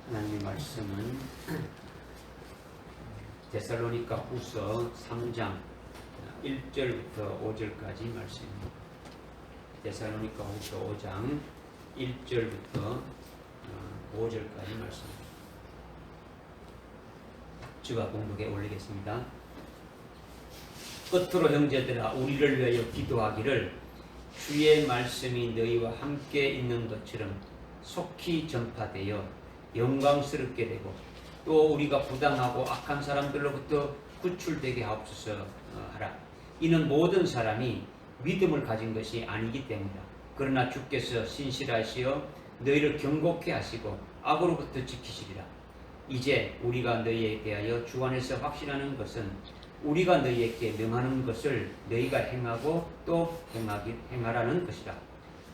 하나님의 말씀은 데살로니가 후서 3장 1절부터 5절까지 말씀입니다. 데살로니가 후서 5장 1절부터 5절까지 말씀입니다. 주가 공독에 올리겠습니다. 끝으로 형제들아 우리를 위하여 기도하기를 주의 말씀이 너희와 함께 있는 것처럼 속히 전파되어 영광스럽게 되고 또 우리가 부당하고 악한 사람들로부터 구출되게 하옵소서 하라. 이는 모든 사람이 믿음을 가진 것이 아니기 때문이다. 그러나 주께서 신실하시어 너희를 경고케 하시고 악으로부터 지키시리라. 이제 우리가 너희에 대하여 주 안에서 확신하는 것은 우리가 너희에게 명하는 것을 너희가 행하고 또 행하라는 것이다.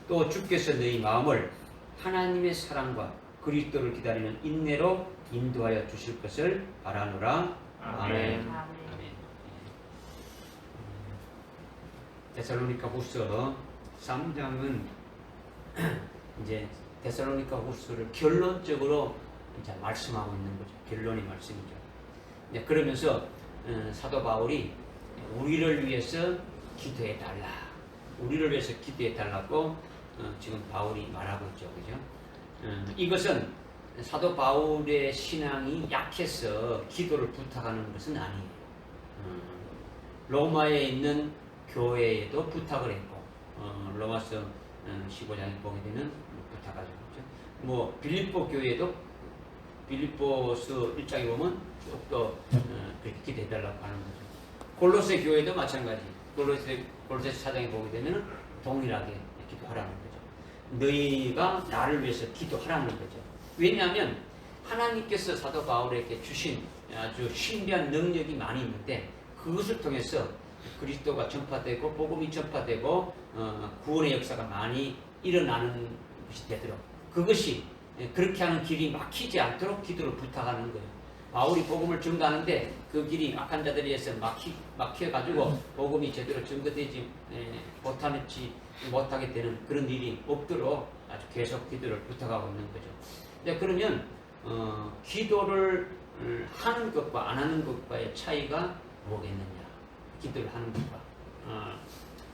또 주께서 너희 마음을 하나님의 사랑과 그리스도를 기다리는 인내로 인도하여 주실 것을 바라노라. 아멘. 데살로니가 후서 3장은 이제 데살로니가 후서를 결론적으로 이제 말씀하고 있는 거죠. 결론의 말씀이죠. 그러면서 사도 바울이 우리를 위해서 기도해 달라. 우리를 위해서 기도해 달라고 지금 바울이 말하고 있죠. 그죠? 이것은 사도 바울의 신앙이 약해서 기도를 부탁하는 것은 아니에요. 로마에 있는 교회에도 부탁을 했고, 로마서 15장에 보게 되면 부탁하죠. 그렇죠? 빌립보 교회도 빌립보서 1장에 보면 또 그렇게 기도해달라고 하는 거죠. 골로새 교회도 마찬가지. 골로새 4장에 보게 되면 동일하게 기도하라는 거죠. 너희가 나를 위해서 기도하라는 거죠. 왜냐하면 하나님께서 사도 바울에게 주신 아주 신비한 능력이 많이 있는데 그것을 통해서 그리스도가 전파되고 복음이 전파되고 구원의 역사가 많이 일어나는 것이 되도록 그것이 그렇게 하는 길이 막히지 않도록 기도를 부탁하는 거예요. 바울이 복음을 전가하는데 그 길이 악한 자들에 의해서 막혀가지고 복음이 제대로 전거되지 못하게 되는 그런 일이 없도록 아주 계속 기도를 부탁하고 있는 거죠. 그러면 기도를 하는 것과 안 하는 것과의 차이가 뭐겠느냐? 기도를 하는 것과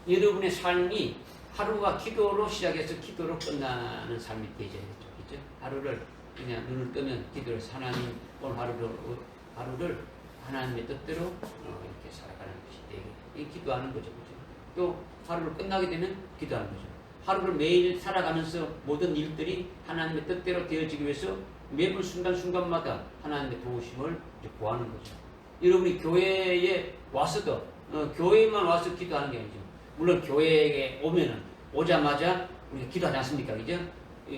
여러분의 삶이 하루가 기도로 시작해서 기도로 끝나는 삶이 되어야겠죠. 그렇죠? 하루를 그냥 눈을 뜨면 기도를 해서 하나님 오늘 하루를 하나님의 뜻대로 이렇게 살아가는 것이 되게 기도하는 거죠. 그렇죠? 또 하루를 끝나게 되면 기도하는 거죠. 하루를 매일 살아가면서 모든 일들이 하나님의 뜻대로 되어지기 위해서 매분 순간순간마다 하나님의 도우심을 구하는 거죠. 여러분이 교회에 와서도 교회에만 와서 기도하는 게 아니죠. 물론 교회에 오자마자 우리가 기도하지 않습니까? 그죠?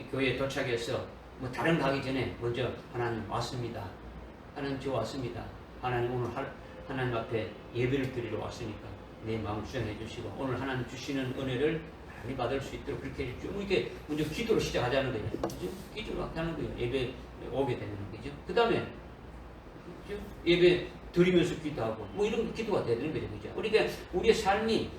교회에 도착해서 다른 가기 전에 먼저 하나님 왔습니다. 하나님 저 왔습니다. 하나님 오늘 하나님 앞에 예배를 드리러 왔으니까 내 마음을 수용해 주시고 오늘 하나님 주시는 은혜를 많이 받을 수 있도록 그렇게 해주죠. 이렇게 먼저 기도로 시작하자는 거예요. 그죠? 기도로 하는 거예요. 예배 오게 되는 거죠. 그 다음에 예배 드리면서 기도하고 이런 기도가 되는 거죠. 그죠? 그러니까 우리의 삶이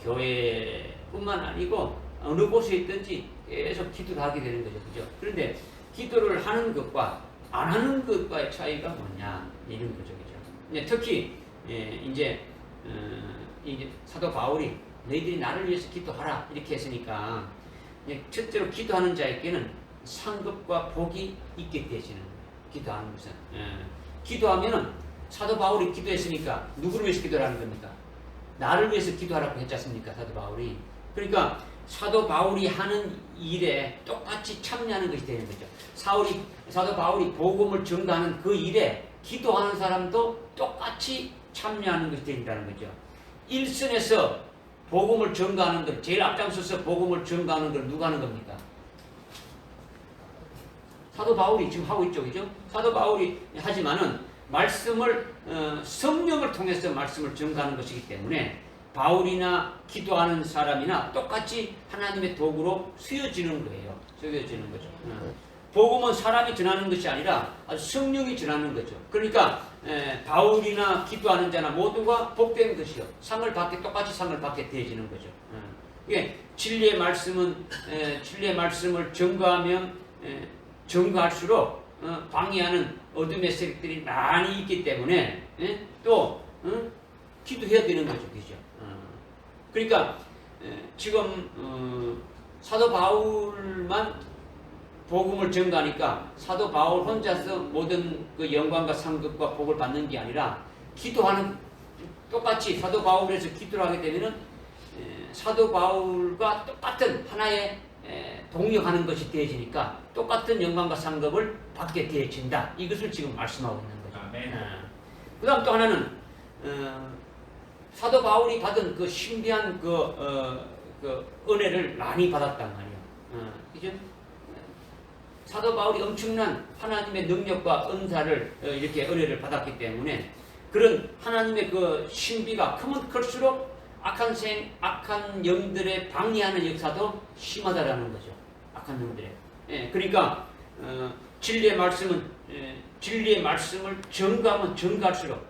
교회뿐만 아니고 어느 곳에 있든지 계속 기도를 하게 되는 거죠. 그죠? 그런데 기도를 하는 것과 안 하는 것과의 차이가 뭐냐 이런 거죠. 그죠? 특히 이제 사도 바울이 너희들이 나를 위해서 기도하라 이렇게 했으니까 첫째로 기도하는 자에게는 상급과 복이 있게 되시는 거예요. 기도하는 것은 기도하면은 사도 바울이 기도했으니까 누구를 위해서 기도를 하는 겁니까? 나를 위해서 기도하라고 했지 않습니까? 사도 바울이. 그러니까 사도 바울이 하는 일에 똑같이 참여하는 것이 되는 거죠. 사도 바울이 복음을 전가하는 그 일에 기도하는 사람도 똑같이 참여하는 것이 된다는 거죠. 일선에서 복음을 전가하는 것, 제일 앞장서서 복음을 전가하는 걸 누가 하는 겁니까? 사도 바울이 지금 하고 있죠. 그죠? 사도 바울이 하지만은 말씀을 성령을 통해서 말씀을 전가하는 것이기 때문에 바울이나 기도하는 사람이나 똑같이 하나님의 도구로 쓰여지는 거예요. 쓰여지는 거죠. 복음은 사람이 전하는 것이 아니라 성령이 전하는 거죠. 그러니까 바울이나 기도하는 자나 모두가 복된 것이요. 똑같이 상을 받게 되어지는 거죠. 이게 진리의 말씀을 증거하면 증거할수록 방해하는 어둠의 세력들이 많이 있기 때문에 또 기도해야 되는 거죠, 그죠? 그러니까 지금 사도 바울만 복음을 전가하니까 사도 바울 혼자서 모든 그 영광과 상급과 복을 받는 게 아니라 기도하는 똑같이 사도 바울에서 기도를 하게 되면은 사도 바울과 똑같은 하나의 동력하는 것이 되어지니까 똑같은 영광과 상급을 받게 되어진다. 이것을 지금 말씀하고 있는 거죠. 그 다음 또 하나는 사도 바울이 받은 그 신비한 그 은혜를 많이 받았단 말이에요. 그죠? 사도 바울이 엄청난 하나님의 능력과 은사를 이렇게 은혜를 받았기 때문에 그런 하나님의 그 신비가 크면 클수록 악한 영들의 방해하는 역사도 심하다라는 거죠. 악한 영들의. 그러니까 진리의 말씀을 전가하면 전가할수록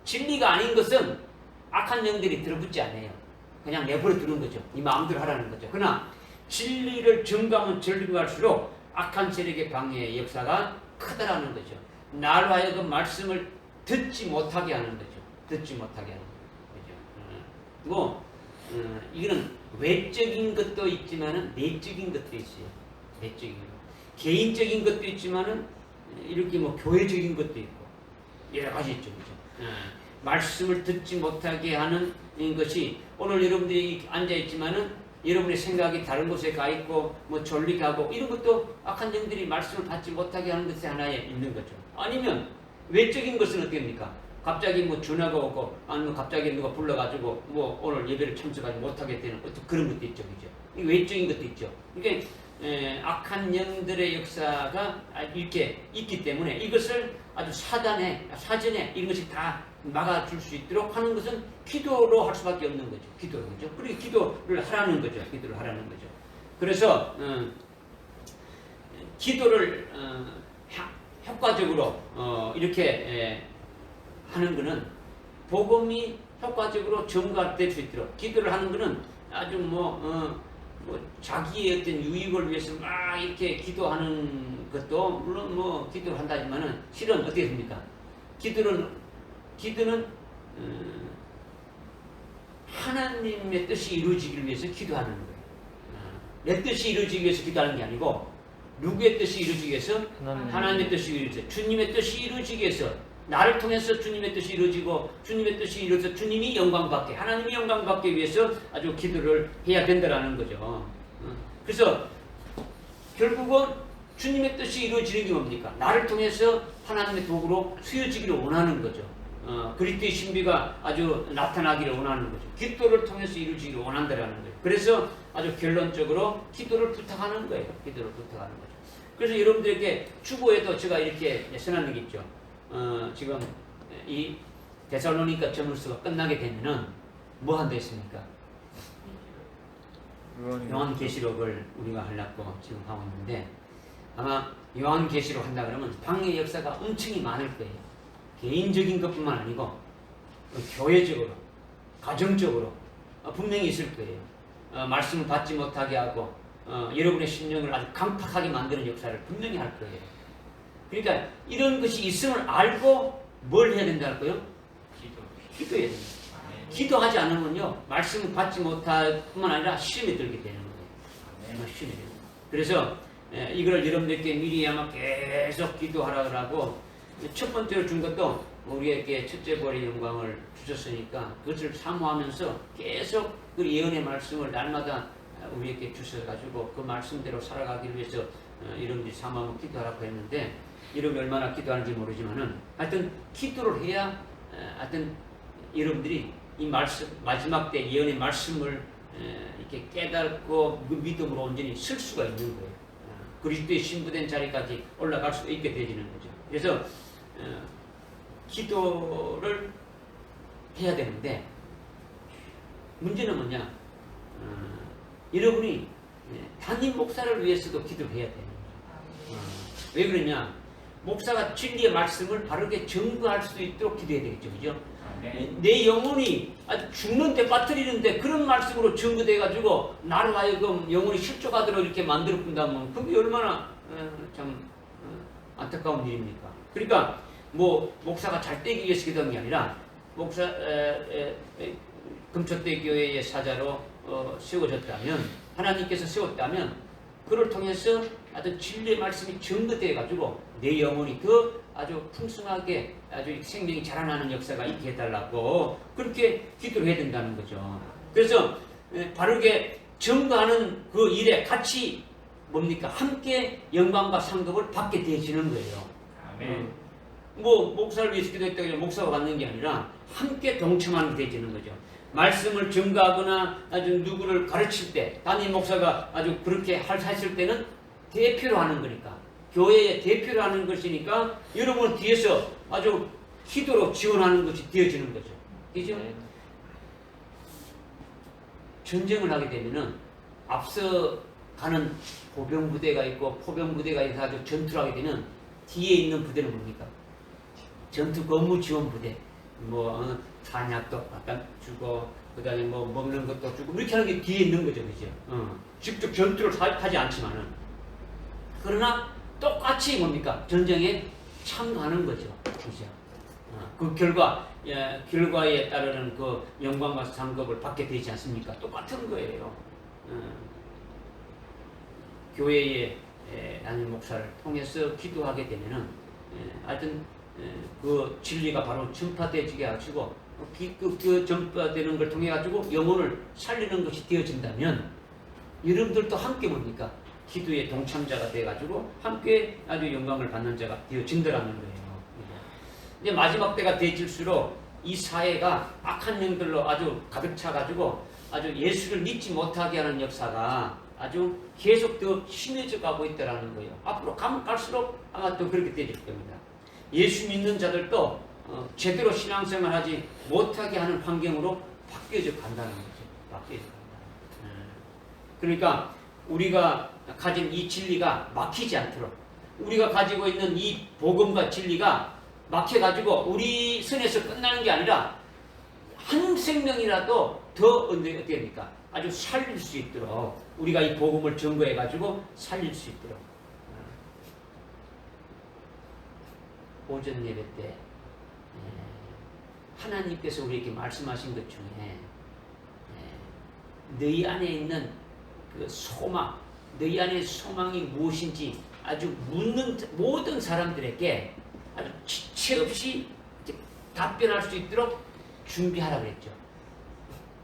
진리가 아닌 것은 악한 영들이 들어붙지 않아요. 그냥 내버려 두는 거죠. 네 마음대로 하라는 거죠. 그러나 진리를 전가하면 전가할수록 악한 세력의 방해의 역사가 크다라는 거죠. 나로 하여금 말씀을 듣지 못하게 하는 거죠. 듣지 못하게 하는 거죠. 그리고 이거는 외적인 것도 있지만은 내적인 것도 있어요. 내적인 것. 개인적인 것도 있지만은 이렇게 뭐 교회적인 것도 있고 여러 가지 있죠. 그죠? 말씀을 듣지 못하게 하는 것이 오늘 여러분들이 앉아 있지만은 여러분의 생각이 다른 곳에 가 있고 뭐 졸리가고 이런 것도 악한 영들이 말씀을 받지 못하게 하는 것이 하나에 있는 거죠. 아니면 외적인 것은 어떻습니까? 갑자기 뭐 전화가 오고 아니면 갑자기 누가 불러가지고 뭐 오늘 예배를 참석하지 못하게 되는 어떤 그런 것도 있죠, 그죠? 외적인 것도 있죠. 그러니까 악한 영들의 역사가 이렇게 있기 때문에 이것을 아주 사전에 이런 것이 다 막아줄 수 있도록 하는 것은 기도로 할 수밖에 없는 거죠. 기도로, 그죠? 그리고 기도를 하라는 거죠. 기도를 하라는 거죠. 그래서 기도를 효과적으로 이렇게 하는 것은 복음이 효과적으로 전가될 수 있도록 기도를 하는 것은 아주 뭐 자기의 어떤 유익을 위해서 막 이렇게 기도하는 것도 물론 뭐 기도를 한다지만은 실은 어떻게 됩니까? 기도는 하나님의 뜻이 이루어지기를 위해서 기도하는 거예요. 내 뜻이 이루어지기 위해서 기도하는 게 아니고 누구의 뜻이 이루어지기 위해서? 하나님의 뜻이 이루어지기 위해서 주님의 뜻이 이루어지기 위해서 나를 통해서 주님의 뜻이 이루어지고 주님의 뜻이 이루어져서 주님이 영광받게 하나님이 영광받기 위해서 아주 기도를 해야 된다는 거죠. 그래서 결국은 주님의 뜻이 이루어지는 게 뭡니까? 나를 통해서 하나님의 도구로 쓰여지기를 원하는 거죠. 그리스도의 신비가 아주 나타나기를 원하는 거죠. 기도를 통해서 이루어지기를 원한다는 거예요. 그래서 아주 결론적으로 기도를 부탁하는 거예요. 기도를 부탁하는 거죠. 그래서 여러분들에게 주보에도 제가 이렇게 써놨는 게 있죠. 지금 이 데살로니가 전후서가 끝나게 되면은 뭐 한다 했습니까? 요한계시록을 우리가 하려고 지금 하고 있는데 아마 요한계시록 한다 그러면 방해 역사가 엄청이 많을 거예요. 개인적인 것뿐만 아니고 교회적으로, 가정적으로 분명히 있을 거예요. 말씀을 받지 못하게 하고 여러분의 심령을 아주 강팍하게 만드는 역사를 분명히 할 거예요. 그러니까 이런 것이 있음을 알고 뭘 해야 된다 할까요? 기도해야 됩니다. 기도하지 않으면요 말씀을 받지 못할 뿐만 아니라 시험에 들게 되는 거예요. 시험에 들게. 그래서 이걸 여러분들께 미리 아마 계속 기도하라고 첫 번째로 준 것도 우리에게 첫째 벌의 영광을 주셨으니까 그것을 사모하면서 계속 그 예언의 말씀을 날마다 우리에게 주셔가지고 그 말씀대로 살아가기 위해서 여러분들이 사모하고 기도하라고 했는데 여러분이 얼마나 기도하는지 모르지만은 하여튼 기도를 해야 하여튼 여러분들이 이 말씀 마지막 때 예언의 말씀을 이렇게 깨닫고 그 믿음으로 온전히 쓸 수가 있는 거예요. 그리스도의 신부된 자리까지 올라갈 수 있게 되지는 거죠. 그래서 기도를 해야 되는데 문제는 뭐냐? 여러분이 담임 목사를 위해서도 기도를 해야 돼요. 왜 그러냐? 목사가 진리의 말씀을 바르게 증거할 수 있도록 기도해야 되겠죠. 그죠? 내 영혼이 아주 죽는데 빠뜨리는데 그런 말씀으로 증거돼가지고 나를 하여금 영혼이 실족하도록 이렇게 만들어 본다면 그게 얼마나 참 안타까운 일입니까? 그러니까 뭐 목사가 잘 되기 위해서 기도한 게 아니라 목사 금초대 교회의 사자로 세워졌다면 하나님께서 세웠다면 그를 통해서 아주 진리의 말씀이 증거되어 가지고 내 영혼이 더 아주 풍성하게 아주 생명이 자라나는 역사가 있게 해달라고 그렇게 기도를 해야 된다는 거죠. 그래서 바르게 증거하는 그 일에 같이 뭡니까? 함께 영광과 상급을 받게 되어지는 거예요. 아멘. 뭐 목사를 위해서 기도했다고 해서 목사가 받는 게 아니라 함께 동참하는 게 되어지는 거죠. 말씀을 증거하거나 아주 누구를 가르칠 때 담임 목사가 아주 그렇게 했을 때는 대표로 하는 거니까 교회의 대표로 하는 것이니까 여러분 뒤에서 아주 기도로 지원하는 것이 되어지는 거죠. 그죠? 전쟁을 하게 되면은 앞서 가는 보병 부대가 있고 포병 부대가 있어 가지고 전투를 하게 되면 뒤에 있는 부대는 뭡니까? 전투 근무 지원 부대. 뭐 탄약도 약간 주고 그다음에 뭐 먹는 것도 주고 이렇게 하는 게 뒤에 있는 거죠, 그죠? 직접 전투를 하지 않지만은 그러나 똑같이 뭡니까? 전쟁에 참가하는 거죠, 그죠? 그 결과에 따르는 그 영광과 상급을 받게 되지 않습니까? 똑같은 거예요. 교회의 담임 목사를 통해서 기도하게 되면은 하여튼 그 진리가 바로 전파되지게 하시고 그 전파되는 걸 통해 가지고 영혼을 살리는 것이 되어진다면 여러분들도 함께 뭡니까? 기도의 동참자가 돼 가지고 함께 아주 영광을 받는 자가 되어진다라는 거예요. 이제 마지막 때가 되질수록 이 사회가 악한 영들로 아주 가득 차 가지고 아주 예수를 믿지 못하게 하는 역사가 아주 계속 더 심해져 가고 있다라는 거예요. 앞으로 가면 갈수록 아마 또 그렇게 되질 겁니다. 예수 믿는 자들도 제대로 신앙생활 하지 못하게 하는 환경으로 바뀌어져 간다는 거죠. 바뀌어져 간다. 그러니까 우리가 가진 이 진리가 막히지 않도록 우리가 가지고 있는 이 복음과 진리가 막혀가지고 우리 선에서 끝나는 게 아니라 한 생명이라도 더 어떻게 됩니까? 아주 살릴 수 있도록 우리가 이 복음을 증거해가지고 살릴 수 있도록 오전 예배 때 하나님께서 우리에게 말씀하신 것 중에 너희 안에 있는 그 소망, 너희 안에 소망이 무엇인지 아주 묻는 모든 사람들에게 아주 지체 없이 답변할 수 있도록 준비하라고 했죠.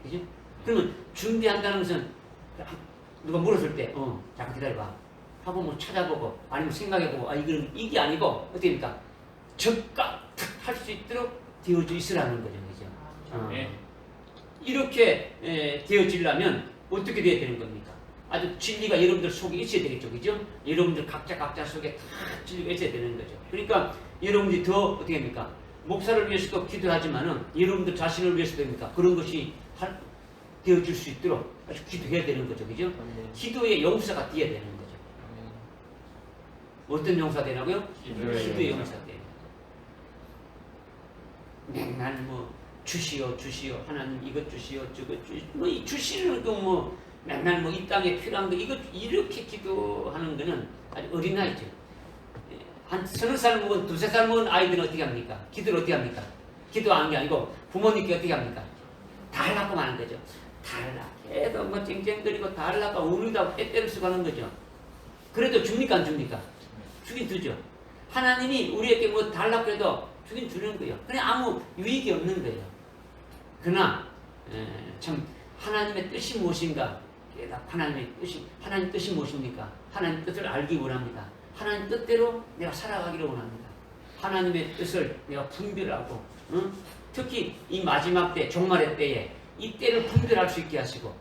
그죠? 그러면 준비한다는 것은 누가 물었을 때, 잠깐 기다려봐. 하고 뭐 찾아보고 아니면 생각해보고 이게 아니고 어떻게 됩니까? 즉각 할 수 있도록 되어져 있으라는 거죠. 그죠? 이렇게 되어지려면 어떻게 돼야 되는 겁니까? 아주 진리가 여러분들 속에 있어야 되겠죠. 그죠? 여러분들 각자 속에 다 진리가 있어야 되는 거죠. 그러니까 여러분들이 더 어떻게 합니까? 목사를 위해서도 기도하지만은 여러분들 자신을 위해서도 됩니까? 그런 것이 되어질 수 있도록 아주 기도해야 되는 거죠. 그죠? 기도의 용사가 되어야 되는 거죠. 어떤 용사 되라고요? 기도의 용사 돼요. 맨날 뭐 주시오 하나님 이것 주시오 저것 주시오 뭐 이 주시는 거 뭐 맨날 뭐 이 땅에 필요한 거 이것 이렇게 기도하는 거는 아주 어린아이죠. 한 서너 살 먹은 두세 살 먹은 아이들은 어떻게 합니까? 기도를 어떻게 합니까? 기도하는 게 아니고 부모님께 어떻게 합니까? 달라고 하는 거죠. 달라. 계속 뭐 쨍쨍거리고 달라고 우리다 때때를 쓰고 하는 거죠. 그래도 줍니까 안 줍니까? 주긴 주죠. 하나님이 우리에게 뭐 달라고 해도 주긴 주는 거예요. 그냥 아무 유익이 없는 거예요. 그러나 참 하나님의 뜻이 무엇인가? 하나님 뜻이 무엇입니까? 하나님 뜻을 알기 원합니다. 하나님 뜻대로 내가 살아가기를 원합니다. 하나님의 뜻을 내가 분별하고 특히 이 마지막 때 종말의 때에 이 때를 분별할 수 있게 하시고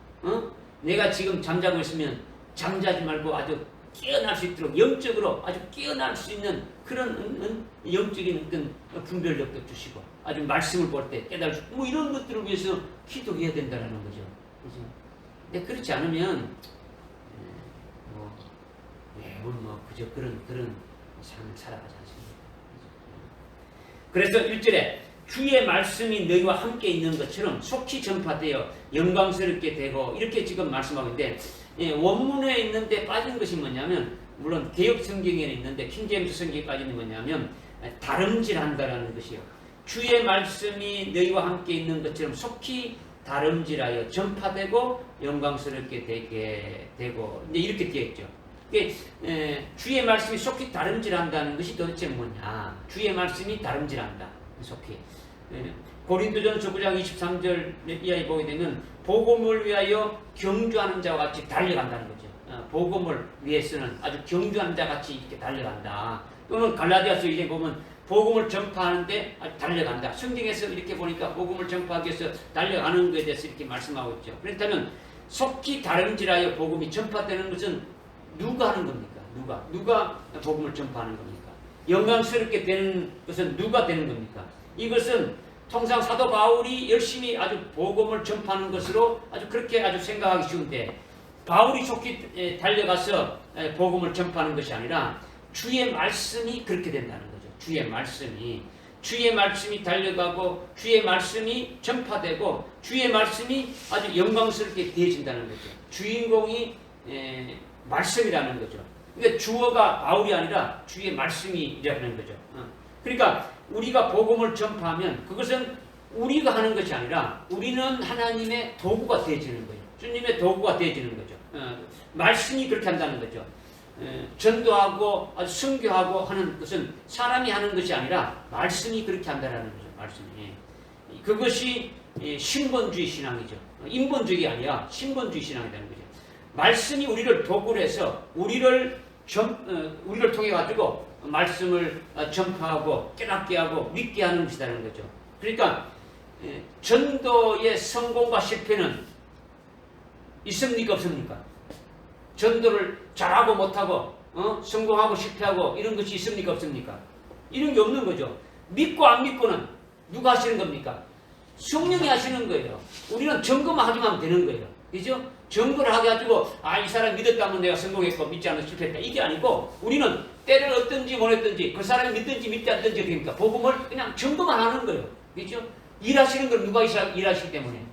내가 지금 잠자고 있으면 잠자지 말고 아주 깨어날 수 있도록 영적으로 아주 깨어날 수 있는 그런 영적인 어떤 분별력도 주시고 아주 말씀을 볼 때 깨달을 수 있고 뭐 이런 것들을 위해서 기도해야 된다는 거죠. 그죠? 근데 그렇지 않으면 뭐 그저 그런 삶을 살아가지 않습니다. 그래서 1절에 주의 말씀이 너희와 함께 있는 것처럼 속히 전파되어 영광스럽게 되고 이렇게 지금 말씀하고 있는데 원문에 있는데 빠진 것이 뭐냐면 물론 개역 성경에는 있는데 킹제임스 성경까지는 뭐냐면 다름질한다라는 것이요. 주의 말씀이 너희와 함께 있는 것처럼 속히 다름질하여 전파되고 영광스럽게 되게 되고 이제 이렇게 되어 있죠. 주의 말씀이 속히 다름질한다는 것이 도대체 뭐냐? 주의 말씀이 다름질한다. 속히. 고린도전서 9장 23절 이하에 보게 되면 복음을 위하여 경주하는 자와 같이 달려간다는 거죠. 복음을 위해서는 아주 경주하는 자 같이 이렇게 달려간다. 또는 갈라디아서 이제 보면 복음을 전파하는데 아주 달려간다. 성경에서 이렇게 보니까 복음을 전파하기 위해서 달려가는 것에 대해서 이렇게 말씀하고 있죠. 그렇다면 속히 다름질하여 복음이 전파되는 것은 누가 하는 겁니까? 누가 복음을 전파하는 겁니까? 영광스럽게 되는 것은 누가 되는 겁니까? 이것은 통상 사도 바울이 열심히 아주 복음을 전파하는 것으로 아주 그렇게 아주 생각하기 쉬운데 바울이 속히 달려가서 복음을 전파하는 것이 아니라 주의 말씀이 그렇게 된다는 거죠. 주의 말씀이 달려가고 주의 말씀이 전파되고 주의 말씀이 아주 영광스럽게 되어진다는 거죠. 주인공이 말씀이라는 거죠. 그러니까 주어가 바울이 아니라 주의 말씀이라는 거죠. 그러니까 우리가 복음을 전파하면 그것은 우리가 하는 것이 아니라 우리는 하나님의 도구가 되어지는 거예요. 주님의 도구가 되어지는 거죠. 말씀이 그렇게 한다는 거죠. 전도하고 선교하고 하는 것은 사람이 하는 것이 아니라 말씀이 그렇게 한다는 거죠. 말씀이. 그것이 신본주의 신앙이죠. 인본주의가 아니라 신본주의 신앙이라는 거죠. 말씀이 우리를 도구로 해서 우리를 통해 가지고 말씀을 전파하고 깨닫게 하고 믿게 하는 것이라는 거죠. 그러니까 전도의 성공과 실패는 있습니까 없습니까? 전도를 잘하고 못하고 성공하고 실패하고 이런 것이 있습니까 없습니까? 이런 게 없는 거죠. 믿고 안 믿고는 누가 하시는 겁니까? 성령이 하시는 거예요. 우리는 점검만 하기만 하면 되는 거예요. 그죠? 점검을 하게 가지고 이 사람이 믿었다면 내가 성공했고 믿지 않으면 실패했다. 이게 아니고 우리는 때를 얻든지 못했든지 그 사람이 믿든지 믿지 않든지 그러니까 복음을 그냥 점검만 하는 거예요. 그죠? 일하시는 건 누가 일하시기 때문에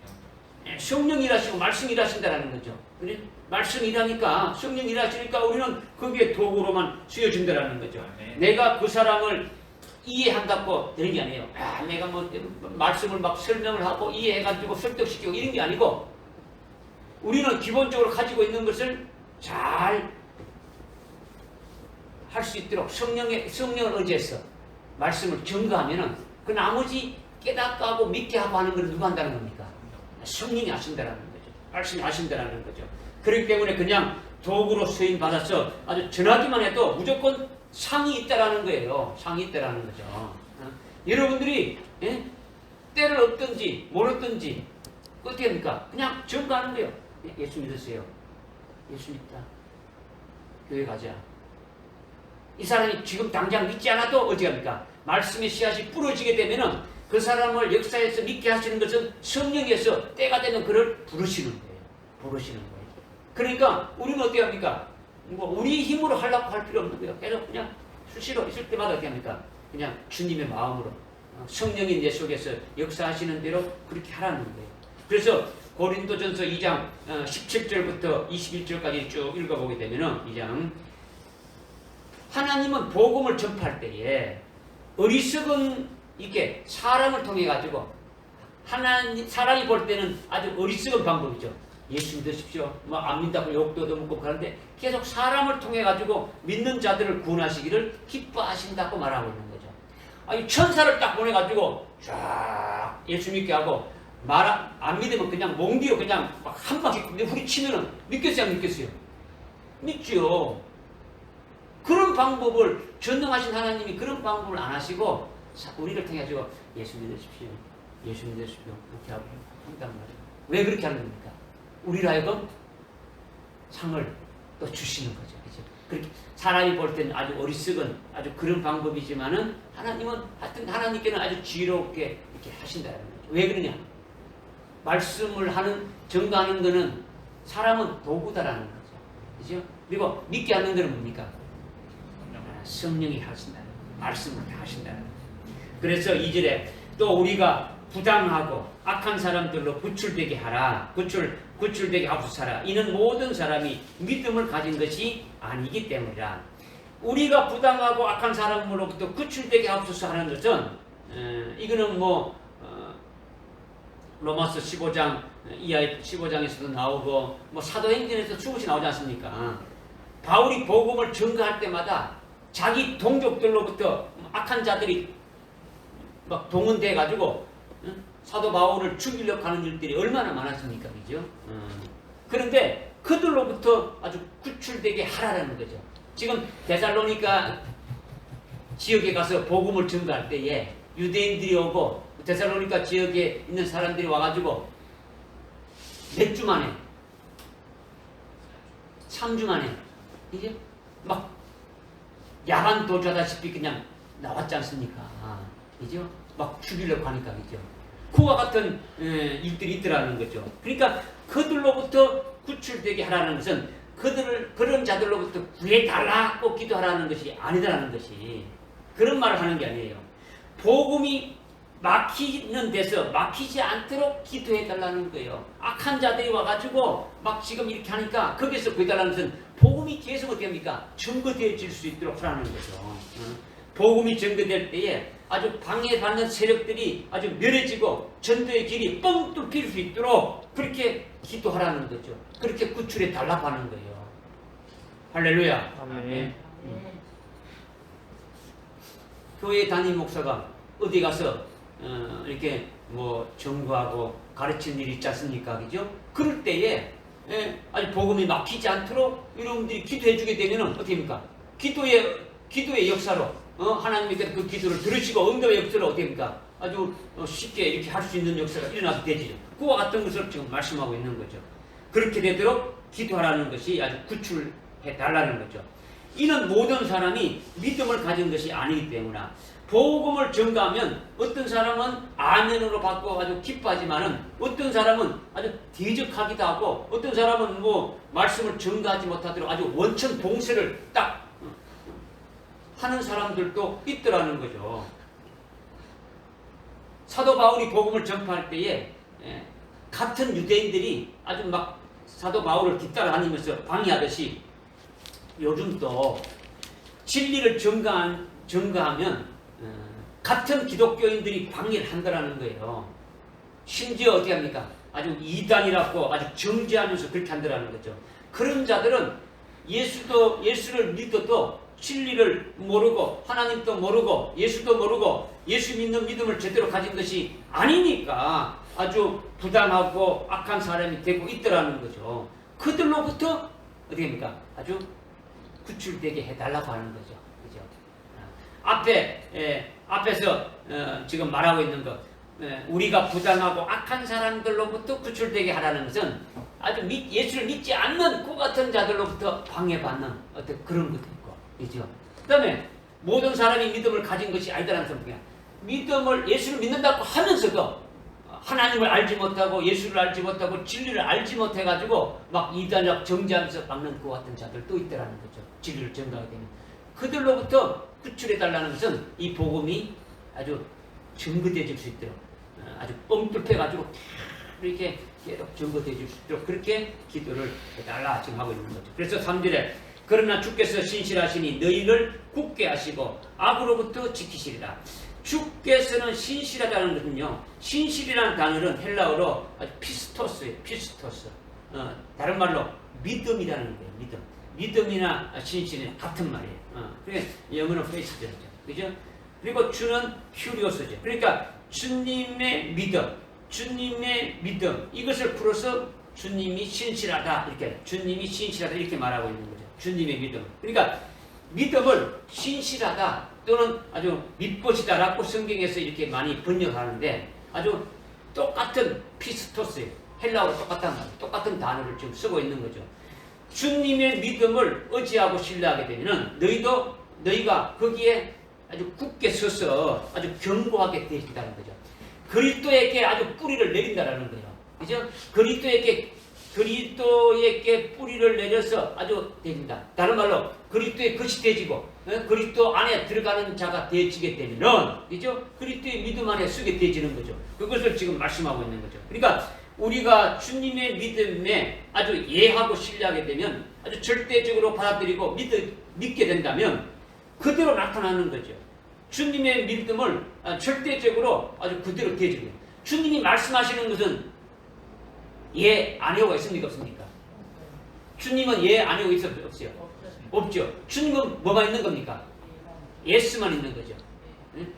성령 일하시고 말씀 일하신다라는 거죠. 그래? 말씀 일하니까 성령 일하시니까 우리는 거기에 도구로만 쓰여진다라는 거죠. 내가 그 사람을 이해한다고 되는 게 아니에요. 내가 말씀을 막 설명을 하고 이해해가지고 설득시키고 이런 게 아니고 우리는 기본적으로 가지고 있는 것을 잘 할 수 있도록 성령을 의지해서 말씀을 증거하면은 그 나머지 깨닫고 하고 믿게 하고 하는 걸 누가 한다는 겁니까? 성령이 하신다라는 거죠. 말씀이 하신다라는 거죠. 그렇기 때문에 그냥 도구로 쓰임 받아서 아주 전하기만 해도 무조건 상이 있다라는 거예요. 상이 있다라는 거죠. 여러분들이 때를 얻든지 모르든지 어떻게 합니까? 그냥 증거하는 거예요. 예수 믿으세요. 예수 믿다. 교회 가자. 이 사람이 지금 당장 믿지 않아도 어떻게 합니까? 말씀의 씨앗이 부러지게 되면은 그 사람을 역사에서 믿게 하시는 것은 성령에서 때가 되면 그를 부르시는 거예요. 그러니까 우리는 어떻게 합니까? 우리 힘으로 하려고 할 필요 없는 거예요. 계속 그냥 수시로 있을 때마다 어떻게 합니까? 그냥 주님의 마음으로 성령이 내 속에서 역사하시는 대로 그렇게 하라는 거예요. 그래서 고린도전서 2장 17절부터 21절까지 쭉 읽어보게 되면은 2장 하나님은 복음을 전파할 때에 어리석은 이게 사람을 통해 가지고 사람이 볼 때는 아주 어리석은 방법이죠. 예수 믿으십시오. 안 믿다고 욕도 얻어먹고 그러는데 계속 사람을 통해 가지고 믿는 자들을 구원하시기를 기뻐하신다고 말하고 있는 거죠. 천사를 딱 보내 가지고 쫙 예수 믿게 하고 안 믿으면 그냥 몽디로 그냥 막 한 바퀴 후리치면은 믿겠어요, 안 믿겠어요? 믿죠. 그런 방법을 전능하신 하나님이 그런 방법을 안 하시고 우리를 통해 가지고 예수 믿으십시오. 예수 믿으십시오. 그렇게 하고 한단 말이에요. 왜 그렇게 하는 겁니까? 우리로 하여금 상을 또 주시는 거죠. 그렇죠? 그렇게 사람이 볼 때는 아주 어리석은 아주 그런 방법이지만은 하나님은 하여튼 하나님께는 아주 지혜롭게 이렇게 하신다는 거죠. 왜 그러냐? 말씀을 하는 증거하는 거는 사람은 도구다라는 거죠. 그렇죠? 그리고 믿게 하는 거는 뭡니까? 성령이 하신다는 거예요. 말씀을 하신다는 거예요. 그래서 2절에 또 우리가 부당하고 악한 사람들로 구출되게 하라. 구출되게 하옵소서. 이는 모든 사람이 믿음을 가진 것이 아니기 때문이라. 우리가 부당하고 악한 사람으로부터 구출되게 하옵소서 하는 것은 이거는 로마서 15장 이하 15장에서도 나오고 사도행전에서 수없이 나오지 않습니까? 바울이 복음을 전가할 때마다 자기 동족들로부터 악한 자들이 막 동원돼 가지고 사도 바울을 죽이려고 하는 일들이 얼마나 많았습니까? 그죠? 그런데 그들로부터 아주 구출되게 하라는 거죠. 지금 데살로니가 지역에 가서 복음을 전가할 때에 유대인들이 오고 데살로니가 지역에 있는 사람들이 와가지고 몇 주 만에 3주 만에 이제 막 야간 도주하다시피 그냥 나왔지 않습니까? 그죠? 막 죽이려고 하니까, 그죠? 그와 같은 일들이 있더라는 거죠. 그러니까 그들로부터 구출되게 하라는 것은 그런 자들로부터 구해달라고 기도하라는 것이 아니다라는 것이, 그런 말을 하는 게 아니에요. 복음이 막히는 데서 막히지 않도록 기도해달라는 거예요. 악한 자들이 와가지고 막 지금 이렇게 하니까 거기서 구해달라는 것은 복음이 계속 어떻게 합니까? 증거되어질 수 있도록 하라는 거죠. 복음이 증거될 때에 아주 방해받는 세력들이 아주 멸해지고 전도의 길이 뻥 뚫힐 수 있도록 그렇게 기도하라는 거죠. 그렇게 구출해 달라고 하는 거예요. 할렐루야. 아멘. 교회 담임 목사가 어디 가서 이렇게 전도하고 가르치는 일이 있지 않습니까? 그죠? 그럴 때에 아주 복음이 막히지 않도록 여러분들이 기도해 주게 되면 어떻게 합니까? 기도의 역사로 하나님께서 그 기도를 들으시고 응답의 역사로 어떻게 합니까? 아주 쉽게 이렇게 할 수 있는 역사가 일어나게 되죠. 그와 같은 것을 지금 말씀하고 있는 거죠. 그렇게 되도록 기도하라는 것이 아주 구출해 달라는 거죠. 이는 모든 사람이 믿음을 가진 것이 아니기 때문에 복음을 전가하면 어떤 사람은 아멘으로 받고 아주 기뻐하지만은 어떤 사람은 아주 대적하기도 하고 어떤 사람은 말씀을 전가하지 못하도록 아주 원천 봉쇄를 딱 하는 사람들도 있더라는 거죠. 사도 바울이 복음을 전파할 때에 같은 유대인들이 아주 막 사도 바울을 뒤따라다니면서 방해하듯이 요즘도 진리를 전가하면 같은 기독교인들이 방해를 한다라는 거예요. 심지어 어떻게 합니까? 아주 이단이라고 아주 정죄하면서 그렇게 한다라는 거죠. 그런 자들은 예수를 믿어도 진리를 모르고 하나님도 모르고 예수도 모르고 예수 믿는 믿음을 제대로 가진 것이 아니니까 아주 부당하고 악한 사람이 되고 있더라는 거죠. 그들로부터 어떻게 합니까? 아주 구출되게 해달라고 하는 거죠. 그죠? 앞에서 지금 말하고 있는 것, 우리가 부당하고 악한 사람들로부터 구출되게 하라는 것은 아주 예수를 믿지 않는 그 같은 자들로부터 방해받는 어떤 그런 것도 있고, 그죠? 그 다음에 모든 사람이 믿음을 가진 것이 아니다라는 소리야. 예수를 믿는다고 하면서도 하나님을 알지 못하고 예수를 알지 못하고 진리를 알지 못해가지고 막 이단적 정죄하면서 막는 그 같은 자들도 있다라는 거죠. 진리를 전가하게 되면 그들로부터 구출해달라는 것은 이 복음이 아주 증거되어질 수 있도록 아주 뻥 뚫혀가지고 이렇게 계속 증거되어질 수 있도록 그렇게 기도를 해달라 지금 하고 있는 거죠. 그래서 3절에 그러나 주께서 신실하시니 너희를 굳게 하시고 악으로부터 지키시리라. 주께서는 신실하다는 것은요, 신실이라는 단어는 헬라어로 아주 피스토스예요. 피스토스. 다른 말로 믿음이라는 거예요. 믿음이나 신실은 같은 말이에요. 그게 영어는 페이스죠. 그죠? 그리고 주는 큐리오스죠. 그러니까 주님의 믿음 이것을 풀어서 주님이 신실하다 이렇게 말하고 있는 거죠. 주님의 믿음. 그러니까 믿음을 신실하다 또는 아주 믿것이다라고 성경에서 이렇게 많이 번역하는데 아주 똑같은 피스토스예요. 헬라어로 똑같은 단어를 지금 쓰고 있는 거죠. 주님의 믿음을 의지하고 신뢰하게 되면은 너희가 거기에 아주 굳게 서서 아주 견고하게 되신다는 거죠. 그리스도에게 아주 뿌리를 내린다라는 거예요. 그죠? 그리스도에게 뿌리를 내려서 아주 되진다. 다른 말로 그리스도의 것이 되지고 그리스도 안에 들어가는 자가 되지게 되면은 그죠? 그리스도의 믿음 안에 쓰게 되지는 거죠. 그것을 지금 말씀하고 있는 거죠. 그러니까 우리가 주님의 믿음에 아주 예하고 신뢰하게 되면 아주 절대적으로 받아들이고 믿게 된다면 그대로 나타나는 거죠. 주님의 믿음을 절대적으로 아주 그대로 대주는. 주님이 말씀하시는 것은 예, 아니오가 있습니까? 없습니까? 주님은 예, 아니오 있어요? 없어요? 없죠. 주님은 뭐가 있는 겁니까? 예수만 있는 거죠.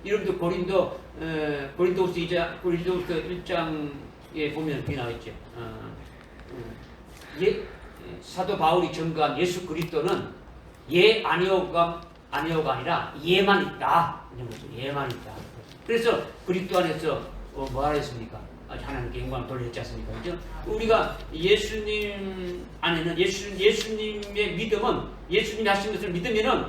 여러분들 고린도후서 1장에 보면 그게 나와있죠. 사도 바울이 증거한 예수 그리스도는 예, 아니오가 아니라 예만 있다. 이런 거죠. 예만 있다. 그래서 그리스도 안에서 뭐 하랬습니까? 하나님께 영광을 돌렸지 않습니까? 그죠? 우리가 예수님 안에는 예수님의 믿음은 예수님이 하신 것을 믿으면은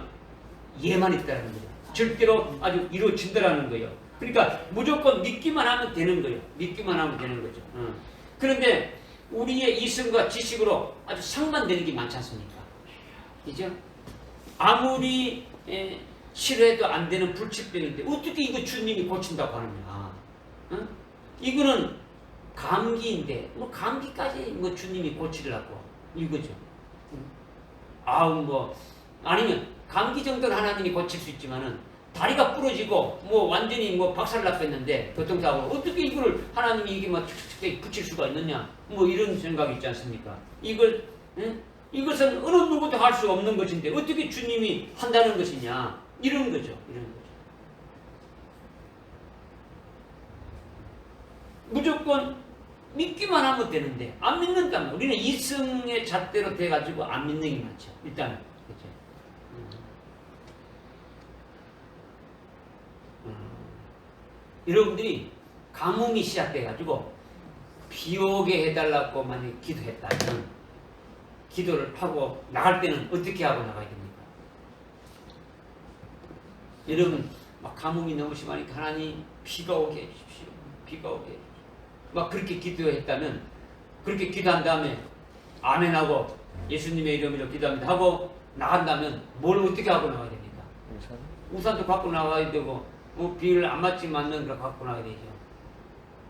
예만 있다는 거예요. 절대로 아주 이루어진다라는 거예요. 그러니까 무조건 믿기만 하면 되는 거예요. 믿기만 하면 되는 거죠. 그런데 우리의 이성과 지식으로 아주 상반되는 게 많지 않습니까? 그죠? 아무리 치료해도 안 되는 불치병인데 어떻게 이거 주님이 고친다고 하느냐? 이거는 감기인데 뭐 감기까지 뭐 주님이 고치려고 이거죠. 아니면 감기 정도는 하나님이 고칠 수 있지만은 다리가 부러지고 뭐 완전히 뭐 박살났겠는데 교통사고로 어떻게 이거를 하나님이 이게 막 붙일 수가 있느냐? 뭐 이런 생각이 있지 않습니까? 이것은 어느 누구도 할 수 없는 것인데 어떻게 주님이 한다는 것이냐? 이런 거죠. 무조건 믿기만 하면 되는데 안 믿는다면 우리는 이성의 잣대로 돼가지고 안 믿는 게 많죠. 일단은 그렇죠. 여러분들이 가뭄이 시작돼가지고 비 오게 해달라고 만약 기도했다면 기도를 하고 나갈 때는 어떻게 하고 나가야 됩니까? 여러분 막 가뭄이 너무 심하니까 하나님 비가 오게 해주십시오. 비가 오게 해주십시오. 막 그렇게 기도했다면 그렇게 기도한 다음에 아멘하고 예수님의 이름으로 기도합니다 하고 나간다면 뭘 어떻게 하고 나가야 됩니까? 우산도 갖고 나가야 되고 뭐 비를 안 맞지 맞는 걸 갖고 나가야 되죠.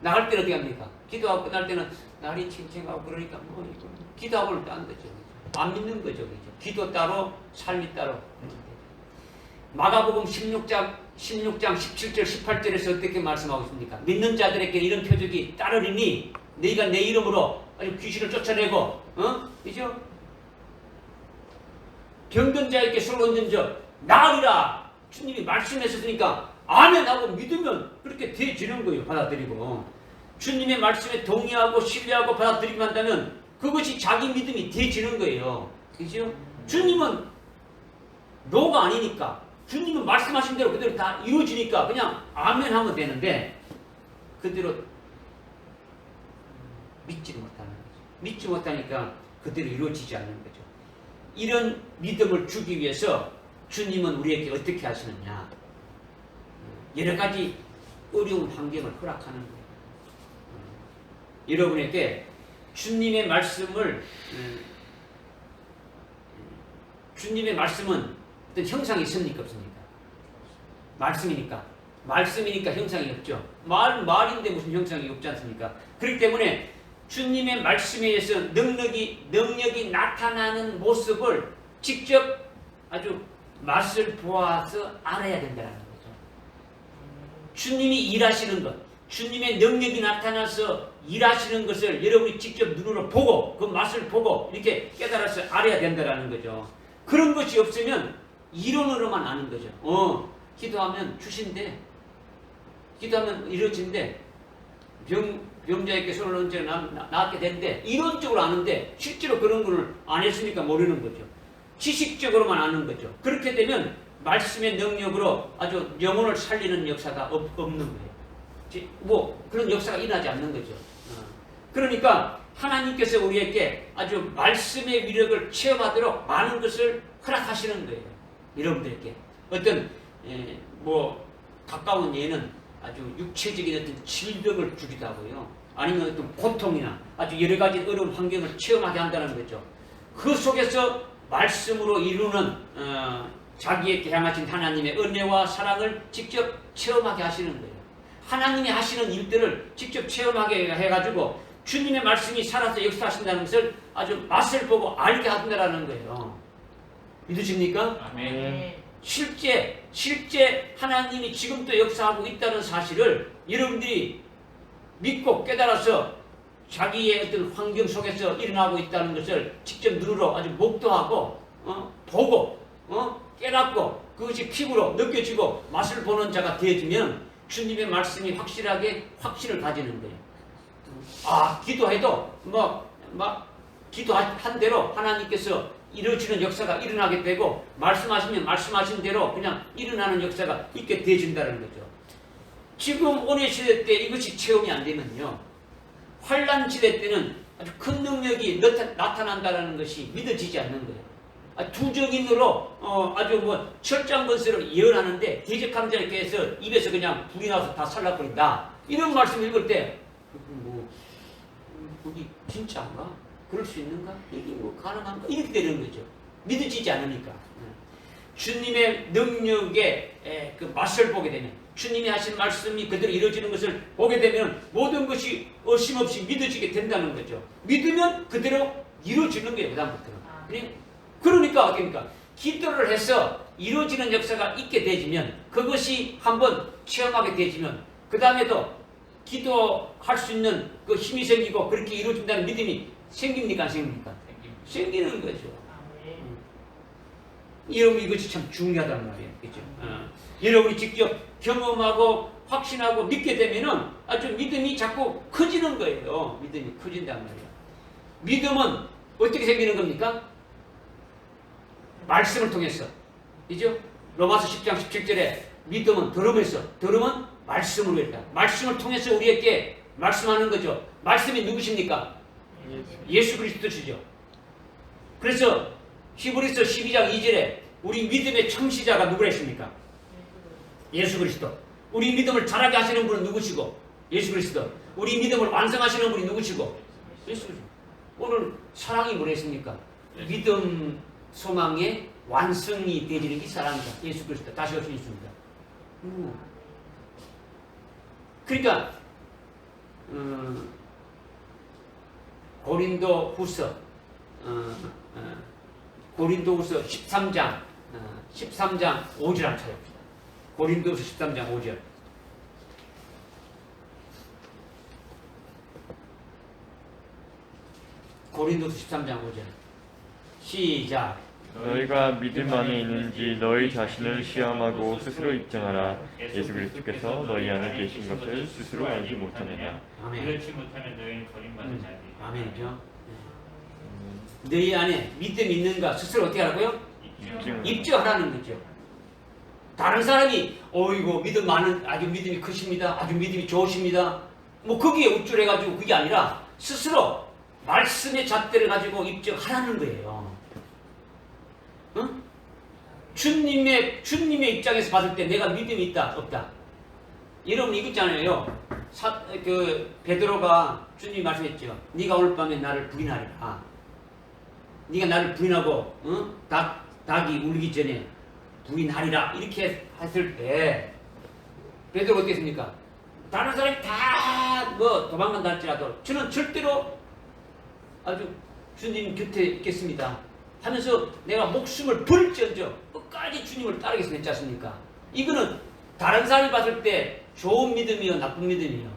나갈 때는 어떻게 합니까? 기도하고 끝날 때는 날이 칭칭하고 그러니까 뭐 이거 기도하고는 딴 거죠. 안 믿는 거죠. 그죠? 기도 따로 삶이 따로. 마가복음 16장 17절 18절에서 어떻게 말씀하고 있습니까? 믿는 자들에게 이런 표적이 따르리니 너희가 내 이름으로 귀신을 쫓아내고 그죠? 병든 자에게 손을 얹은 자 나으리라 주님이 말씀하셨으니까 아멘하고 믿으면 그렇게 되어지는 거예요. 받아들이고 주님의 말씀에 동의하고 신뢰하고 받아들이기만 한다면 그것이 자기 믿음이 되어지는 거예요. 그죠? 주님은 노가 아니니까 주님은 말씀하신 대로 그대로 다 이루어지니까 그냥 아멘 하면 되는데 그대로 믿지 못하는 거죠. 믿지 못하니까 그대로 이루어지지 않는 거죠. 이런 믿음을 주기 위해서 주님은 우리에게 어떻게 하시느냐? 여러 가지 어려운 환경을 허락하는 거예요. 여러분에게 주님의 말씀은 어떤 형상이 있습니까? 없습니까? 말씀이니까 형상이 없죠. 말인데 무슨 형상이 없지 않습니까? 그렇기 때문에 주님의 말씀에 의해서 능력이 나타나는 모습을 직접 아주 맛을 보아서 알아야 된다는 거죠. 주님이 일하시는 것, 주님의 능력이 나타나서 일하시는 것을 여러분이 직접 눈으로 보고 그 맛을 보고 이렇게 깨달아서 알아야 된다는 거죠. 그런 것이 없으면 이론으로만 아는 거죠. 기도하면 주신대, 기도하면 이루어진대, 병자에게 손을 얹어 낫게 된대, 이론적으로 아는데 실제로 그런 걸 안 했으니까 모르는 거죠. 지식적으로만 아는 거죠. 그렇게 되면 말씀의 능력으로 아주 영혼을 살리는 역사가 없는 거예요. 뭐 그런 역사가 일어나지 않는 거죠. 그러니까 하나님께서 우리에게 아주 말씀의 위력을 체험하도록 많은 것을 허락하시는 거예요. 여러분들에게 어떤 뭐 가까운 예는 아주 육체적인 어떤 질병을 주기도 하고요. 아니면 어떤 고통이나 아주 여러 가지 어려운 환경을 체험하게 한다는 거죠. 그 속에서 말씀으로 이루는 자기에게 향하신 하나님의 은혜와 사랑을 직접 체험하게 하시는 거예요. 하나님이 하시는 일들을 직접 체험하게 해가지고 주님의 말씀이 살아서 역사하신다는 것을 아주 맛을 보고 알게 한다라는 거예요. 믿으십니까? 아멘. 실제 하나님이 지금도 역사하고 있다는 사실을 여러분들이 믿고 깨달아서 자기의 어떤 환경 속에서 일어나고 있다는 것을 직접 눈으로 아주 목도하고 보고 깨닫고 그것이 피부로 느껴지고 맛을 보는 자가 되어지면 주님의 말씀이 확실하게 확신을 가지는 거예요. 기도해도 기도한 대로 하나님께서 이루어지는 역사가 일어나게 되고 말씀하시면 말씀하신 대로 그냥 일어나는 역사가 있게 되어진다는 거죠. 지금 오늘 시대 때 이것이 체험이 안 되면요, 환란 시대 때는 아주 큰 능력이 나타난다는 것이 믿어지지 않는 거예요. 두적인으로 아주 철장건설을 예언하는데 대적함자께서 입에서 그냥 불이 나서 다 살라버린다, 이런 말씀 읽을 때 그게 진짜인가? 그럴 수 있는가? 이게 가능한가? 이렇게 되는 거죠. 믿어지지 않으니까. 주님의 능력의 그 맛을 보게 되면, 주님이 하신 말씀이 그대로 이루어지는 것을 보게 되면 모든 것이 어심없이 믿어지게 된다는 거죠. 믿으면 그대로 이루어지는 거예요. 그다음부터는. 그러니까 기도를 해서 이루어지는 역사가 있게 되지면, 그것이 한번 체험하게 되지면 그 다음에도 기도할 수 있는 그 힘이 생기고 그렇게 이루어진다는 믿음이 생깁니까? 안 생깁니까? 생기는 거죠. 여러분, 이것이 참 중요하단 말이에요. 그죠? 여러분이 직접 경험하고 확신하고 믿게 되면은 아주 믿음이 자꾸 커지는 거예요. 믿음이 커진단 말이에요. 믿음은 어떻게 생기는 겁니까? 말씀을 통해서. 그죠? 로마서 10장 17절에 믿음은 들음에서, 들음은 말씀으로 했다. 말씀을 통해서 우리에게 말씀하는 거죠. 말씀이 누구십니까? 예수 그리스도시죠. 그래서 히브리서 12장 2절에 우리 믿음의 창시자가 누구라 했습니까? 예수 그리스도. 우리 믿음을 자라게 하시는 분은 누구시고? 예수 그리스도. 우리 믿음을 완성하시는 분이 누구시고? 예수 그리스도. 오늘 사랑이 뭐라 했습니까? 믿음, 소망의 완성이 되어지는 게 사랑이다. 예수 그리스도. 다시 할 수 있습니다. 그러니까 고린도후서 13장 5절 한번 찾아봅시다. 고린도후서 13장 5절. 고린도후서 13장 5절. 시작. 너희가 믿음 안에 있는지 너희 자신을 시험하고 스스로 입증하라. 예수 그리스도께서 너희 안에 계신 것을 스스로 알지 못하느냐. 아멘. 그렇지 못하면 너희는 버림받은 자들이. 아멘이죠. 너희 안에 믿음이 있는가 스스로 어떻게 하라고요? 입증하라는 거죠. 다른 사람이 어이구 믿음 많은, 아주 믿음이 크십니다, 아주 믿음이 좋으십니다, 거기에 우쭐해가지고 그게 아니라 스스로 말씀의 잣대를 가지고 입증하라는 거예요. 응? 주님의 입장에서 봤을 때 내가 믿음이 있다 없다. 여러분 이거 있잖아요. 베드로가 주님이 말씀했죠. 네가 오늘 밤에 나를 부인하리라. 네가 나를 부인하고 닭이 울기 전에 부인하리라, 이렇게 했을 때 베드로가 어떻게 했습니까? 다른 사람이 다 도망간다 할지라도 저는 절대로 아주 주님 곁에 있겠습니다 하면서 내가 목숨을 버릴지언정 끝까지 주님을 따르겠습니다 했지 않습니까? 이거는 다른 사람이 봤을 때 좋은 믿음이요 나쁜 믿음이요?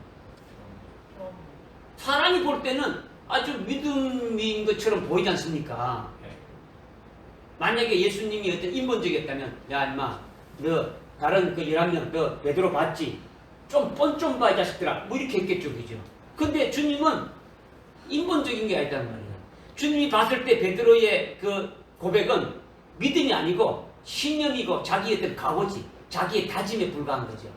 사람이 볼 때는 아주 믿음인 것처럼 보이지 않습니까? 만약에 예수님이 어떤 인본적이었다면, 야 임마 너 다른 그 11명 너 베드로 봤지? 좀 뻔 좀 봐 이 자식들아, 이렇게 했겠죠. 그죠? 근데 주님은 인본적인 게 아니단 말이에요. 주님이 봤을 때 베드로의 그 고백은 믿음이 아니고 신념이고 자기의 어떤 각오지, 자기의 다짐에 불과한 거죠.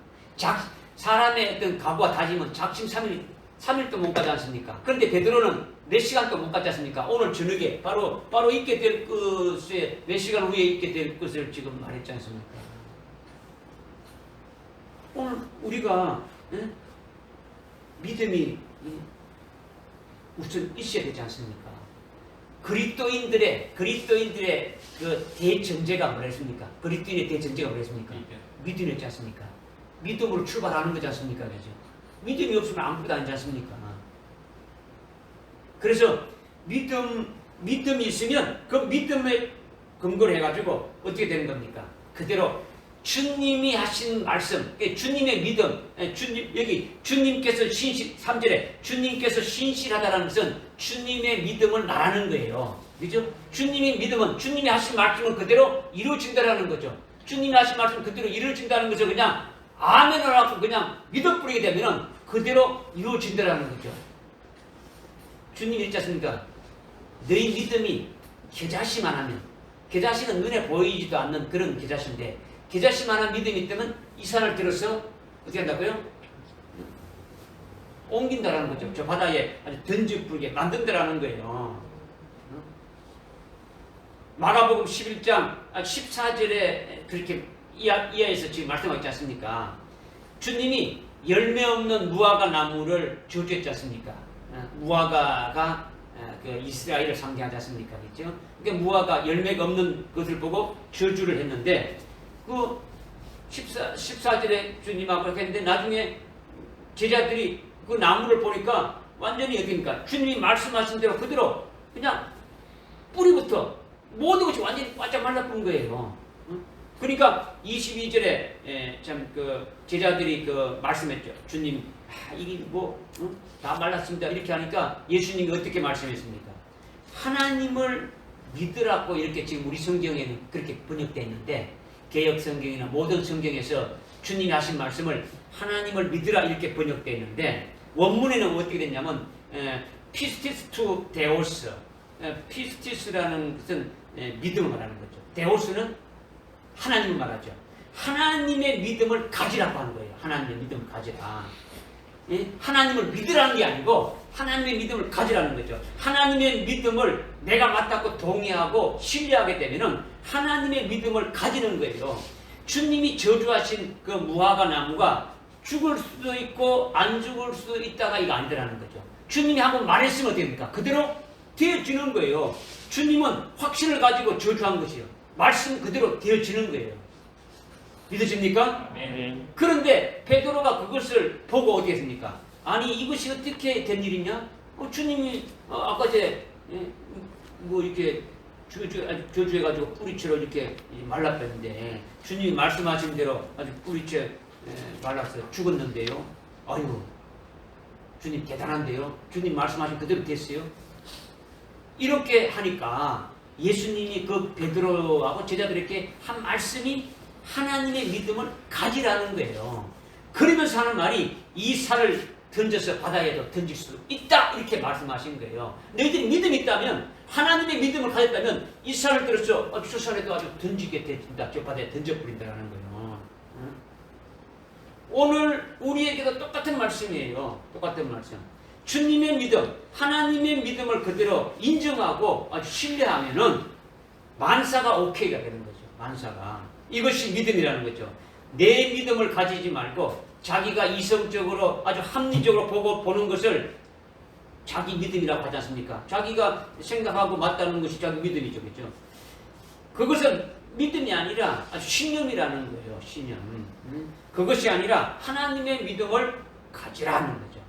사람의 어떤 각오와 다짐은 작심 3일도 못 가지 않습니까? 그런데 베드로는 몇 시간도 못 갔지 않습니까? 오늘 저녁에 바로 있게 될 것에 몇 시간 후에 있게 될 것을 지금 말했지 않습니까? 오늘 우리가 믿음이 우선 있어야 되지 않습니까? 그리스도인들의 그 대전제가 뭐랬습니까? 그리스도인의 대전제가 뭐랬습니까? 믿음이었지 않습니까? 믿음으로 출발하는 거지 않습니까? 그죠? 믿음이 없으면 아무것도 아니지 않습니까? 그래서 믿음이 있으면 그 믿음에 근거를 해가지고 어떻게 되는 겁니까? 그대로 주님이 하신 말씀, 주님의 믿음, 여기 주님께서 3절에 주님께서 신실하다는 것은 주님의 믿음을 말하는 거예요. 그죠? 주님의 믿음은 주님이 하신 말씀을 그대로 이루어진다는 거죠. 주님이 하신 말씀을 그대로 이루어진다는 것을 그냥 아멘을 하고 그냥 믿어 뿌리게 되면 그대로 이루어진다는 거죠. 주님이 있지 않습니까? 너희 믿음이 겨자씨만 하면, 겨자씨는 눈에 보이지도 않는 그런 겨자씨인데 겨자씨만한 믿음이 있다면 이 산을 들어서 어떻게 한다고요? 옮긴다라는 거죠. 저 바다에 아주 던져부르게 만든다라는 거예요. 마가복음 11장 14절에 그렇게 이하에서 지금 말씀하고 있지 않습니까? 주님이 열매 없는 무화과 나무를 저주했지 않습니까? 무화과가 그 이스라엘을 상징하지 않습니까? 그렇죠? 그러니까 무화과 열매가 없는 것을 보고 저주를 했는데 그 14절에 주님하고 그렇게 했는데 나중에 제자들이 그 나무를 보니까 완전히 어떻습니까? 주님이 말씀하신 대로 그대로 그냥 뿌리부터 모든 것이 완전히 바짝 말라붙은 거예요. 그러니까 22절에 참 그 제자들이 그 말씀했죠. 주님, 이게 뭐 다 말랐습니다. 이렇게 하니까 예수님이 어떻게 말씀했습니까? 하나님을 믿으라고 이렇게 지금 우리 성경에는 그렇게 번역되어 있는데 개역 성경이나 모든 성경에서 주님이 하신 말씀을 하나님을 믿으라 이렇게 번역되어 있는데 원문에는 어떻게 됐냐면 피스티스 투 데오스, 피스티스라는 것은 믿음을 말하는 거죠. 데오스는 하나님을 말하죠. 하나님의 믿음을 가지라고 하는 거예요. 하나님의 믿음을 가지라. 하나님을 믿으라는 게 아니고 하나님의 믿음을 가지라는 거죠. 하나님의 믿음을 내가 맞다고 동의하고 신뢰하게 되면은 하나님의 믿음을 가지는 거예요. 주님이 저주하신 그 무화과 나무가 죽을 수도 있고 안 죽을 수도 있다가 이거 아니더라는 거죠. 주님이 한번 말했으면 어떻게 됩니까? 그대로 되어지는 거예요. 주님은 확신을 가지고 저주한 것이요. 말씀 그대로 되어지는 거예요. 믿으십니까? 네. 그런데 베드로가 그것을 보고 어떻게 했습니까? 아니 이것이 어떻게 된 일이냐? 주님이 아까 뭐 이렇게 저주해가지고 뿌리채로 이렇게 말랐는데 주님이 말씀하신 대로 아주 뿌리채 말라서 죽었는데요. 아유 주님 대단한데요. 주님 말씀하신 그대로 됐어요. 이렇게 하니까 예수님이 그 베드로하고 제자들에게 한 말씀이 하나님의 믿음을 가지라는 거예요. 그러면서 하는 말이 이 살을 던져서 바다에도 던질 수 있다 이렇게 말씀하신 거예요. 너희들이 믿음이 있다면 하나님의 믿음을 가졌다면 이 살을 들어서 저 산에도 아주 던지게 된다. 저 바다에 던져버린다는 거예요. 오늘 우리에게도 똑같은 말씀이에요. 똑같은 말씀. 주님의 믿음, 하나님의 믿음을 그대로 인정하고 아주 신뢰하면은 만사가 오케이가 되는 거죠. 만사가. 이것이 믿음이라는 거죠. 내 믿음을 가지지 말고 자기가 이성적으로 아주 합리적으로 보는 것을 자기 믿음이라고 하지 않습니까? 자기가 생각하고 맞다는 것이 자기 믿음이죠. 그렇죠? 그것은 믿음이 아니라 아주 신념이라는 거예요. 신념. 그것이 아니라 하나님의 믿음을 가지라는 거죠.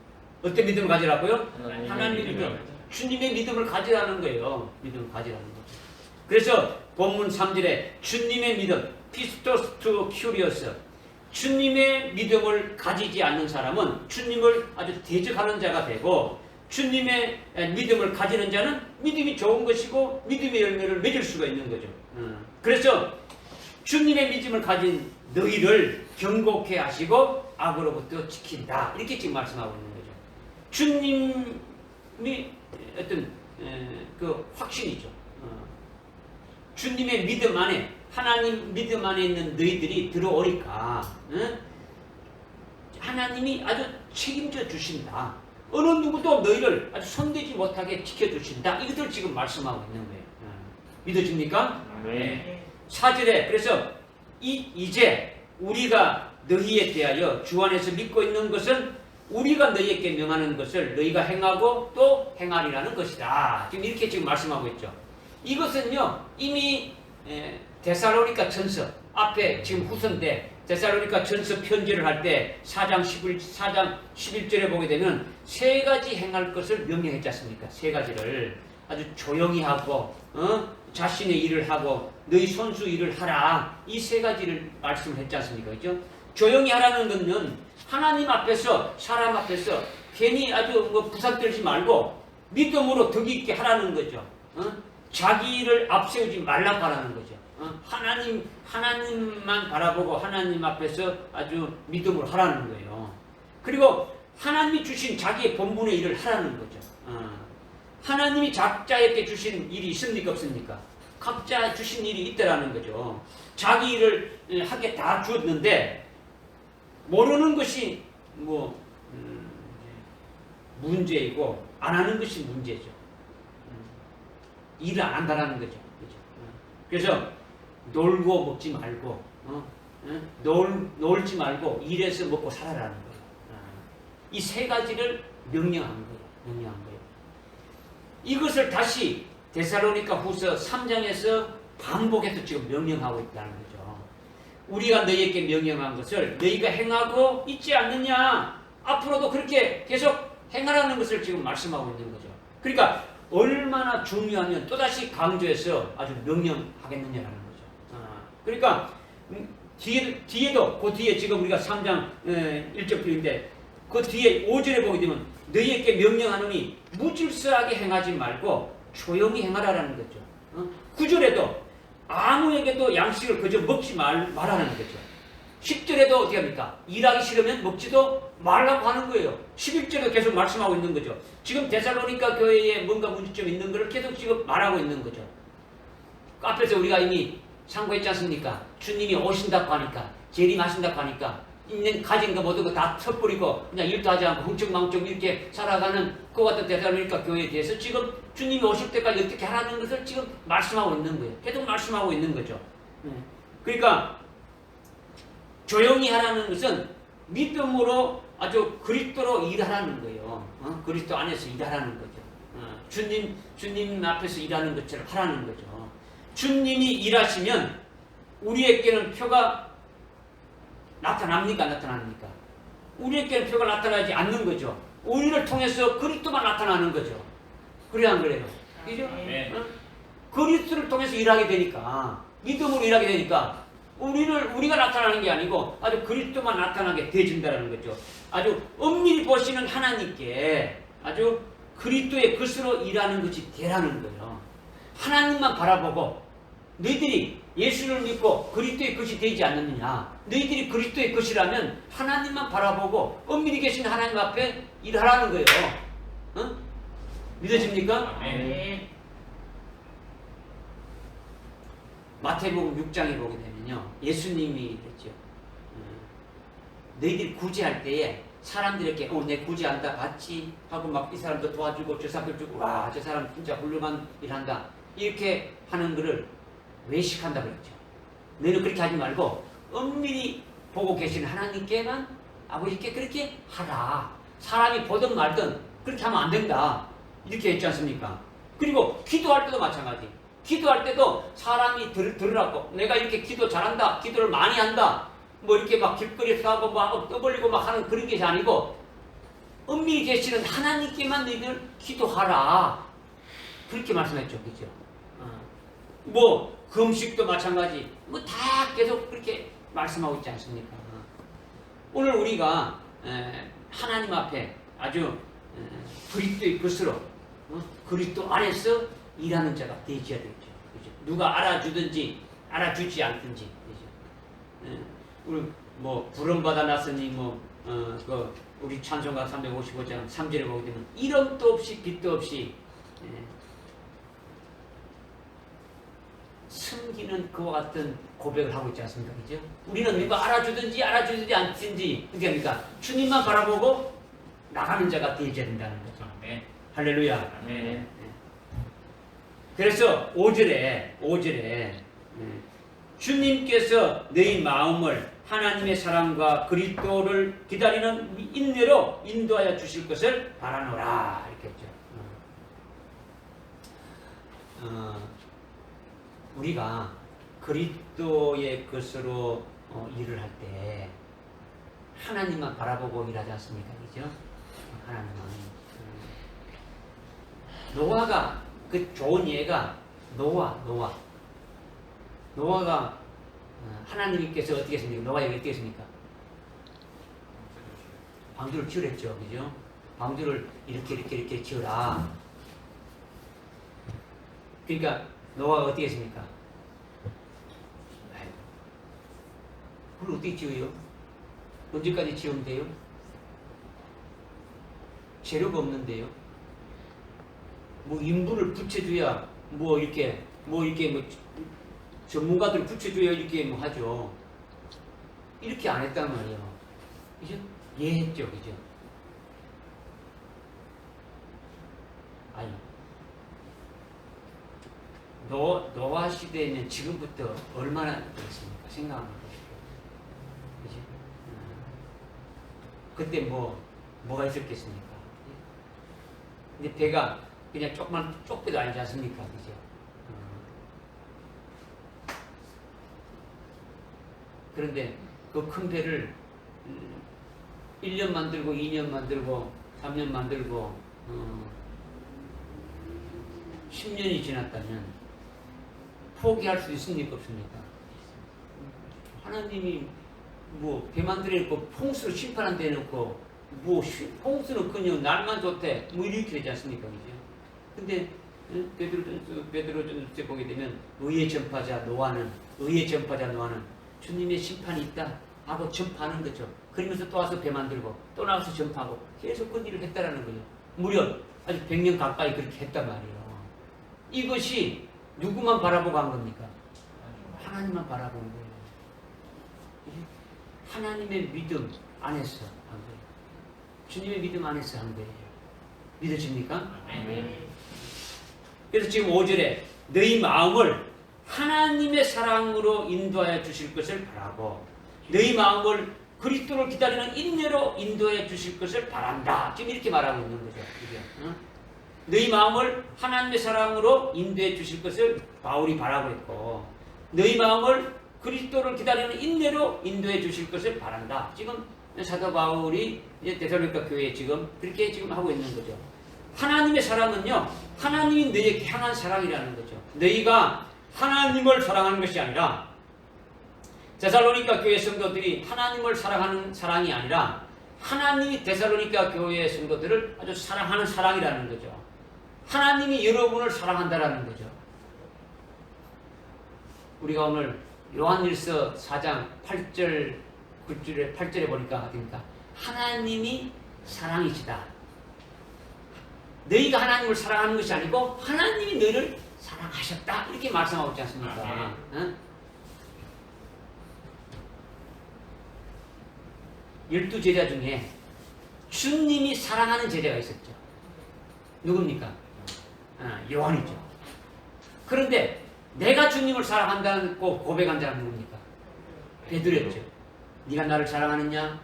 어떤 믿음을 가지라고요? 하나님의 믿음. 주님의 믿음을 가지라는 거예요. 믿음을 가지라는 거죠. 그래서 본문 3절에 주님의 믿음, 피스토스 투 큐리어스. 주님의 믿음을 가지지 않는 사람은 주님을 아주 대적하는 자가 되고 주님의 믿음을 가지는 자는 믿음이 좋은 것이고 믿음의 열매를 맺을 수가 있는 거죠. 그래서 주님의 믿음을 가진 너희를 경고케 하시고 악으로부터 지킨다. 이렇게 지금 말씀하고 있는 거죠. 주님이 어떤 그 확신이죠. 주님의 믿음 안에 하나님 믿음 안에 있는 너희들이 들어오니까 하나님이 아주 책임져 주신다. 어느 누구도 너희를 아주 손대지 못하게 지켜주신다. 이것을 지금 말씀하고 있는 거예요. 믿어집니까? 네. 4절에 그래서 이제 우리가 너희에 대하여 주 안에서 믿고 있는 것은 우리가 너희에게 명하는 것을 너희가 행하고 또 행하리라는 것이다. 지금 이렇게 지금 말씀하고 있죠. 이것은요 이미 데살로니가 전서 앞에 지금 후서인데 데살로니가 전서 편지를 할 때 4장 11절에 보게 되면 세 가지 행할 것을 명령했지 않습니까? 세 가지를 아주 조용히 하고 자신의 일을 하고 너희 손수 일을 하라. 이 세 가지를 말씀을 했지 않습니까? 그죠? 조용히 하라는 것은 하나님 앞에서 사람 앞에서 괜히 아주 부산 떨지 말고 믿음으로 덕 있게 하라는 거죠. 자기를 앞세우지 말라고 하라는 거죠. 하나님만 바라보고 하나님 앞에서 아주 믿음으로 하라는 거예요. 그리고 하나님이 주신 자기의 본분의 일을 하라는 거죠. 하나님이 각자에게 주신 일이 있습니까? 없습니까? 각자 주신 일이 있다라는 거죠. 자기 일을 하게 다 주었는데 모르는 것이 문제이고 안 하는 것이 문제죠. 일을 안 한다라는 거죠. 그래서 놀고 먹지 말고 놀지 말고 일해서 먹고 살아라는 거예요. 이 세 가지를 명령한 거예요. 이것을 다시 데살로니가 후서 3장에서 반복해서 지금 명령하고 있다는 거죠. 우리가 너희에게 명령한 것을 너희가 행하고 있지 않느냐. 앞으로도 그렇게 계속 행하라는 것을 지금 말씀하고 있는 거죠. 그러니까 얼마나 중요하면 또다시 강조해서 아주 명령하겠느냐라는 거죠. 그러니까 뒤에도 그 뒤에 지금 우리가 3장 1절인데 그 뒤에 5절에 보게 되면 너희에게 명령하노니 무질서하게 행하지 말고 조용히 행하라는 거죠. 9절에도 아무에게도 양식을 그저 먹지 말라는 거죠. 10절에도 어떻게 합니까? 일하기 싫으면 먹지도 말라고 하는 거예요. 11절에도 계속 말씀하고 있는 거죠. 지금 데살로니가 교회에 뭔가 문제점이 있는 것을 계속 지금 말하고 있는 거죠. 앞에서 우리가 이미 상고했지 않습니까? 주님이 오신다고 하니까, 재림하신다고 하니까 있는 가진 거 모든 거 다 털뿌리고 그냥 일도 하지 않고 흥청망청 이렇게 살아가는 그 같은 데살로니가 교회에 대해서 지금 주님이 오실 때까지 어떻게 하라는 것을 지금 말씀하고 있는 거예요. 계속 말씀하고 있는 거죠. 그러니까 조용히 하라는 것은 믿음으로 아주 그리스도로 일하라는 거예요. 그리스도 안에서 일하라는 거죠. 주님 앞에서 일하는 것처럼 하라는 거죠. 주님이 일하시면 우리에게는 표가 나타납니까? 나타납니까? 우리에게는 표가 나타나지 않는 거죠. 우리를 통해서 그리스도만 나타나는 거죠. 그래야 안 그래요? 그죠? 네. 그리스도를 통해서 일하게 되니까, 믿음으로 일하게 되니까 우리가 나타나는 게 아니고 아주 그리스도만 나타나게 되어진다는 거죠. 아주 엄밀히 보시는 하나님께 아주 그리스도의 것으로 일하는 것이 되라는 거예요. 하나님만 바라보고 너희들이 예수를 믿고 그리스도의 것이 되지 않느냐. 너희들이 그리스도의 것이라면 하나님만 바라보고 엄밀히 계신 하나님 앞에 일하라는 거예요. 믿어집니까? 네. 마태복음 6장에 보게 되면요. 예수님이 그랬죠. 너희들이 구제할 때에 사람들에게 내 구제한다 봤지? 하고 막 이 사람도 도와주고 저 사람도 주고 와 저 사람 진짜 훌륭한 일한다. 이렇게 하는 것을 외식한다 그랬죠. 너희는 그렇게 하지 말고 엄밀히 보고 계신 하나님께만 아버지께 그렇게 하라. 사람이 보든 말든 그렇게 하면 안 된다. 이렇게 했지 않습니까? 그리고 기도할 때도 마찬가지. 기도할 때도 사람이 들으라고 내가 이렇게 기도 잘한다. 기도를 많이 한다. 뭐 이렇게 막 길거리에서 하고 막 떠벌리고 막 하는 그런 것이 아니고 엄밀히 계시는 하나님께만 너희들 기도하라. 그렇게 말씀했죠. 그죠? 뭐 금식도 마찬가지. 뭐 다 계속 그렇게 말씀하고 있지 않습니까? 오늘 우리가 하나님 앞에 아주 그리스도의 것으로 그리스도 안에서 일하는 자가 되어야 되죠. 그죠? 누가 알아주든지 알아주지 않든지. 그죠? 우리 뭐 구름받아 났으니 그 우리 찬송가 355장 3절에 보게 되면 이름도 없이 빛도 없이 숨기는 그와 같은 고백을 하고 있지 않습니까? 그죠? 우리는 누가 알아주든지 알아주든지 않든지 그게 아닙니까? 주님만 바라보고 나가는 자가 되어야 된다는 거죠. 네. 할렐루야. 네. 그래서 5절에 주님께서 너희 마음을 하나님의 사랑과 그리스도를 기다리는 인내로 인도하여 주실 것을 바라노라 이렇게 했죠. 우리가 그리스도의 것으로 일을 할 때 하나님만 바라보고 일하지 않습니까? 그죠? 하나님만. 노아가 그 좋은 예가 노아가 하나님께서 어떻게 했습니까? 노아에게 어떻게 했습니까? 방주를 지으랬죠. 그죠? 방주를 이렇게 지으라. 그러니까 노아가 어떻게 했습니까? 그걸 어떻게 지어요? 언제까지 지으면 돼요? 재료가 없는데요. 뭐 인부를 붙여줘야 이렇게 전문가들을 붙여줘야 이렇게 하죠. 이렇게 안 했단 말이에요. 그죠? 예했죠, 그죠? 아니, 노아 시대에는 지금부터 얼마나 그렇습니까? 생각 한번 해보십시오. 그죠? 그때 뭐가 있었겠습니까? 근데 배가 그냥 조그만 쪽배도 아니지 않습니까? 그죠? 그런데 그 큰 배를 1년 만들고 2년 만들고 3년 만들고 10년이 지났다면 포기할 수 있습니까? 없습니까? 하나님이 배 만들어놓고 풍수로 심판한 데 놓고 풍수는 그냥 날만 좋대 이렇게 되지 않습니까? 그죠? 근데 베드로전서 보게 되면 의의 전파자 노아는 주님의 심판이 있다 하고 전파하는 거죠. 그러면서 또 와서 배 만들고 또 나가서 전파하고 계속 그 일을 했다라는 거죠. 무려 아주 100년 가까이 그렇게 했단 말이에요. 이것이 누구만 바라보고 한 겁니까? 하나님만 바라본 거예요. 하나님의 믿음 안에서 한 거예요. 주님의 믿음 안에서 한 거예요. 믿어집니까? 그래서 지금 5절에 너희 마음을 하나님의 사랑으로 인도하여 주실 것을 바라고 너희 마음을 그리스도를 기다리는 인내로 인도해 주실 것을 바란다. 지금 이렇게 말하고 있는 거죠. 응? 너희 마음을 하나님의 사랑으로 인도해 주실 것을 바울이 바라고 있고 너희 마음을 그리스도를 기다리는 인내로 인도해 주실 것을 바란다. 지금 사도 바울이 데살로니가 교회에 지금 그렇게 지금 하고 있는 거죠. 하나님의 사랑은요, 하나님이 너희에게 향한 사랑이라는 거죠. 너희가 하나님을 사랑하는 것이 아니라 데살로니가 교회 성도들이 하나님을 사랑하는 사랑이 아니라 하나님이 데살로니가 교회 성도들을 아주 사랑하는 사랑이라는 거죠. 하나님이 여러분을 사랑한다라는 거죠. 우리가 오늘 요한일서 4장 8절 9절에 8절에 보니까 어떻습니까? 하나님이 사랑이시다. 너희가 하나님을 사랑하는 것이 아니고 하나님이 너희를 사랑하셨다. 이렇게 말씀하고 있지 않습니까? 응? 12제자 중에 주님이 사랑하는 제자가 있었죠. 누굽니까? 요한이죠. 그런데 내가 주님을 사랑한다고 고백한 자는 누굽니까? 베드로였죠. 네가 나를 사랑하느냐?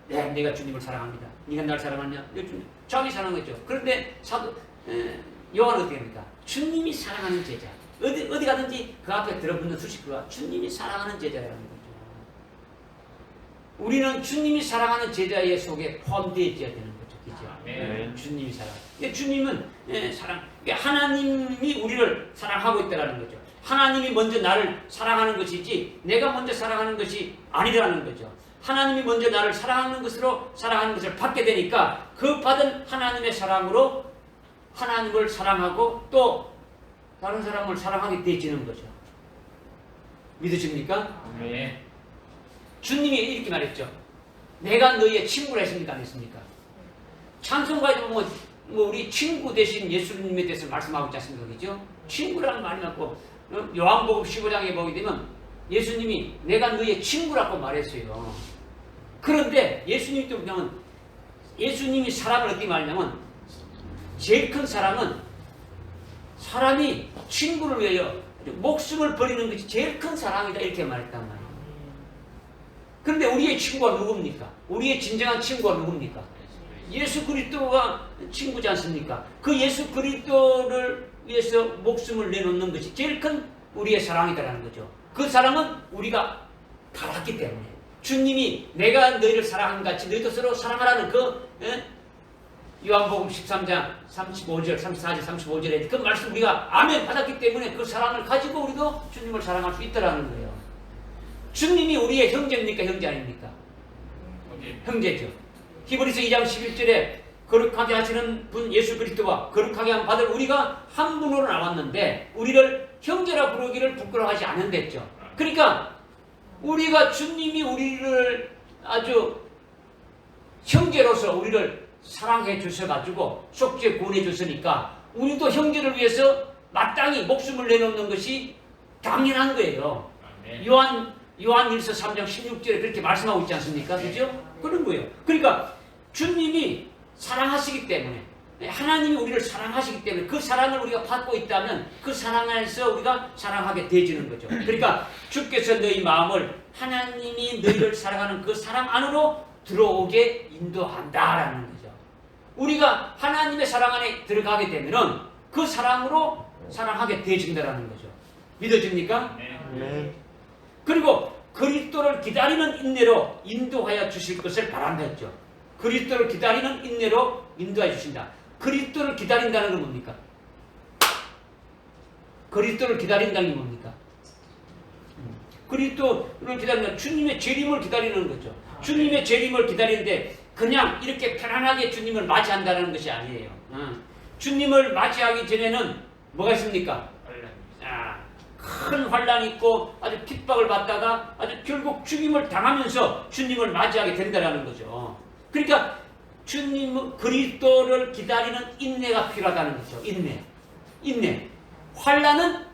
네, 내가 주님을 사랑합니다. 네가 나를 사랑하느냐? 자기 사랑했죠. 그런데 요한은 어떻게 합니까? 주님이 사랑하는 제자. 어디 가든지 그 앞에 들어붙는 수식어가 주님이 사랑하는 제자라는 거죠. 우리는 주님이 사랑하는 제자의 속에 포함되어 있어야 되는 거죠. 그죠? 네. 주님이 사랑. 주님은 사랑. 하나님이 우리를 사랑하고 있다는 거죠. 하나님이 먼저 나를 사랑하는 것이지 내가 먼저 사랑하는 것이 아니라는 거죠. 하나님이 먼저 나를 사랑하는 것을 받게 되니까 그 받은 하나님의 사랑으로 하나님을 사랑하고 또 다른 사람을 사랑하게 되어지는 거죠. 믿으십니까? 네. 주님이 이렇게 말했죠. 내가 너희의 친구라 했습니까? 안 했습니까? 찬송가에 보면 우리 친구 대신 예수님에 대해서 말씀하고 있지 않습니까? 그죠? 친구라는 말이 맞고 요한복음 15장에 보게 되면 예수님이 내가 너희의 친구라고 말했어요. 그런데 예수님이 또 그냥 예수님이 사람을 어떻게 말하냐면 제일 큰 사랑은 사람이 친구를 위하여 목숨을 버리는 것이 제일 큰 사랑이다 이렇게 말했단 말이에요. 그런데 우리의 친구가 누굽니까? 우리의 진정한 친구가 누굽니까? 예수 그리스도가 친구지 않습니까? 그 예수 그리스도를 위해서 목숨을 내놓는 것이 제일 큰 우리의 사랑이다라는 거죠. 그 사랑은 우리가 받았기 때문에 주님이 내가 너희를 사랑한 같이 너희도 서로 사랑하라는 그 요한복음 13장 35절, 34절, 35절에 그 말씀 우리가 아멘 받았기 때문에 그 사랑을 가지고 우리도 주님을 사랑할 수 있다라는 거예요. 주님이 우리의 형제입니까? 형제 아닙니까? 형제죠. 히브리서 2장 11절에 거룩하게 하시는 분 예수 그리스도와 거룩하게 한 받을 우리가 한 분으로 나왔는데 우리를 형제라 부르기를 부끄러워하지 않는댔죠. 그러니까 우리가 주님이 우리를 아주 형제로서 우리를 사랑해 주셔가지고 속죄 구원해 줬으니까 우리도 형제를 위해서 마땅히 목숨을 내놓는 것이 당연한 거예요. 요한일서 3장 16절에 그렇게 말씀하고 있지 않습니까? 그죠? 그런 거예요. 그러니까 주님이 사랑하시기 때문에 하나님이 우리를 사랑하시기 때문에 그 사랑을 우리가 받고 있다면 그 사랑 안에서 우리가 사랑하게 되지는 거죠. 그러니까 주께서 너희 마음을 하나님이 너희를 사랑하는 그 사랑 안으로 들어오게 인도한다라는 거죠. 우리가 하나님의 사랑 안에 들어가게 되면은 그 사랑으로 사랑하게 되어진다라는 거죠. 믿어집니까? 네. 그리고 그리스도를 기다리는 인내로 인도하여 주실 것을 바란다 했죠. 그리스도를 기다리는 인내로 인도하여 주신다. 그리스도를 기다린다는 건 뭡니까? 그리스도를 기다린다는 게 뭡니까? 그리스도를 기다리는 주님의 재림을 기다리는 거죠. 주님의 재림을 기다리는데 그냥 이렇게 편안하게 주님을 맞이한다는 것이 아니에요. 주님을 맞이하기 전에는 뭐가 있습니까? 큰 환란이 있고 아주 핍박을 받다가 아주 결국 죽임을 당하면서 주님을 맞이하게 된다는 거죠. 그러니까 주님 그리스도를 기다리는 인내가 필요하다는 거죠. 인내. 환란은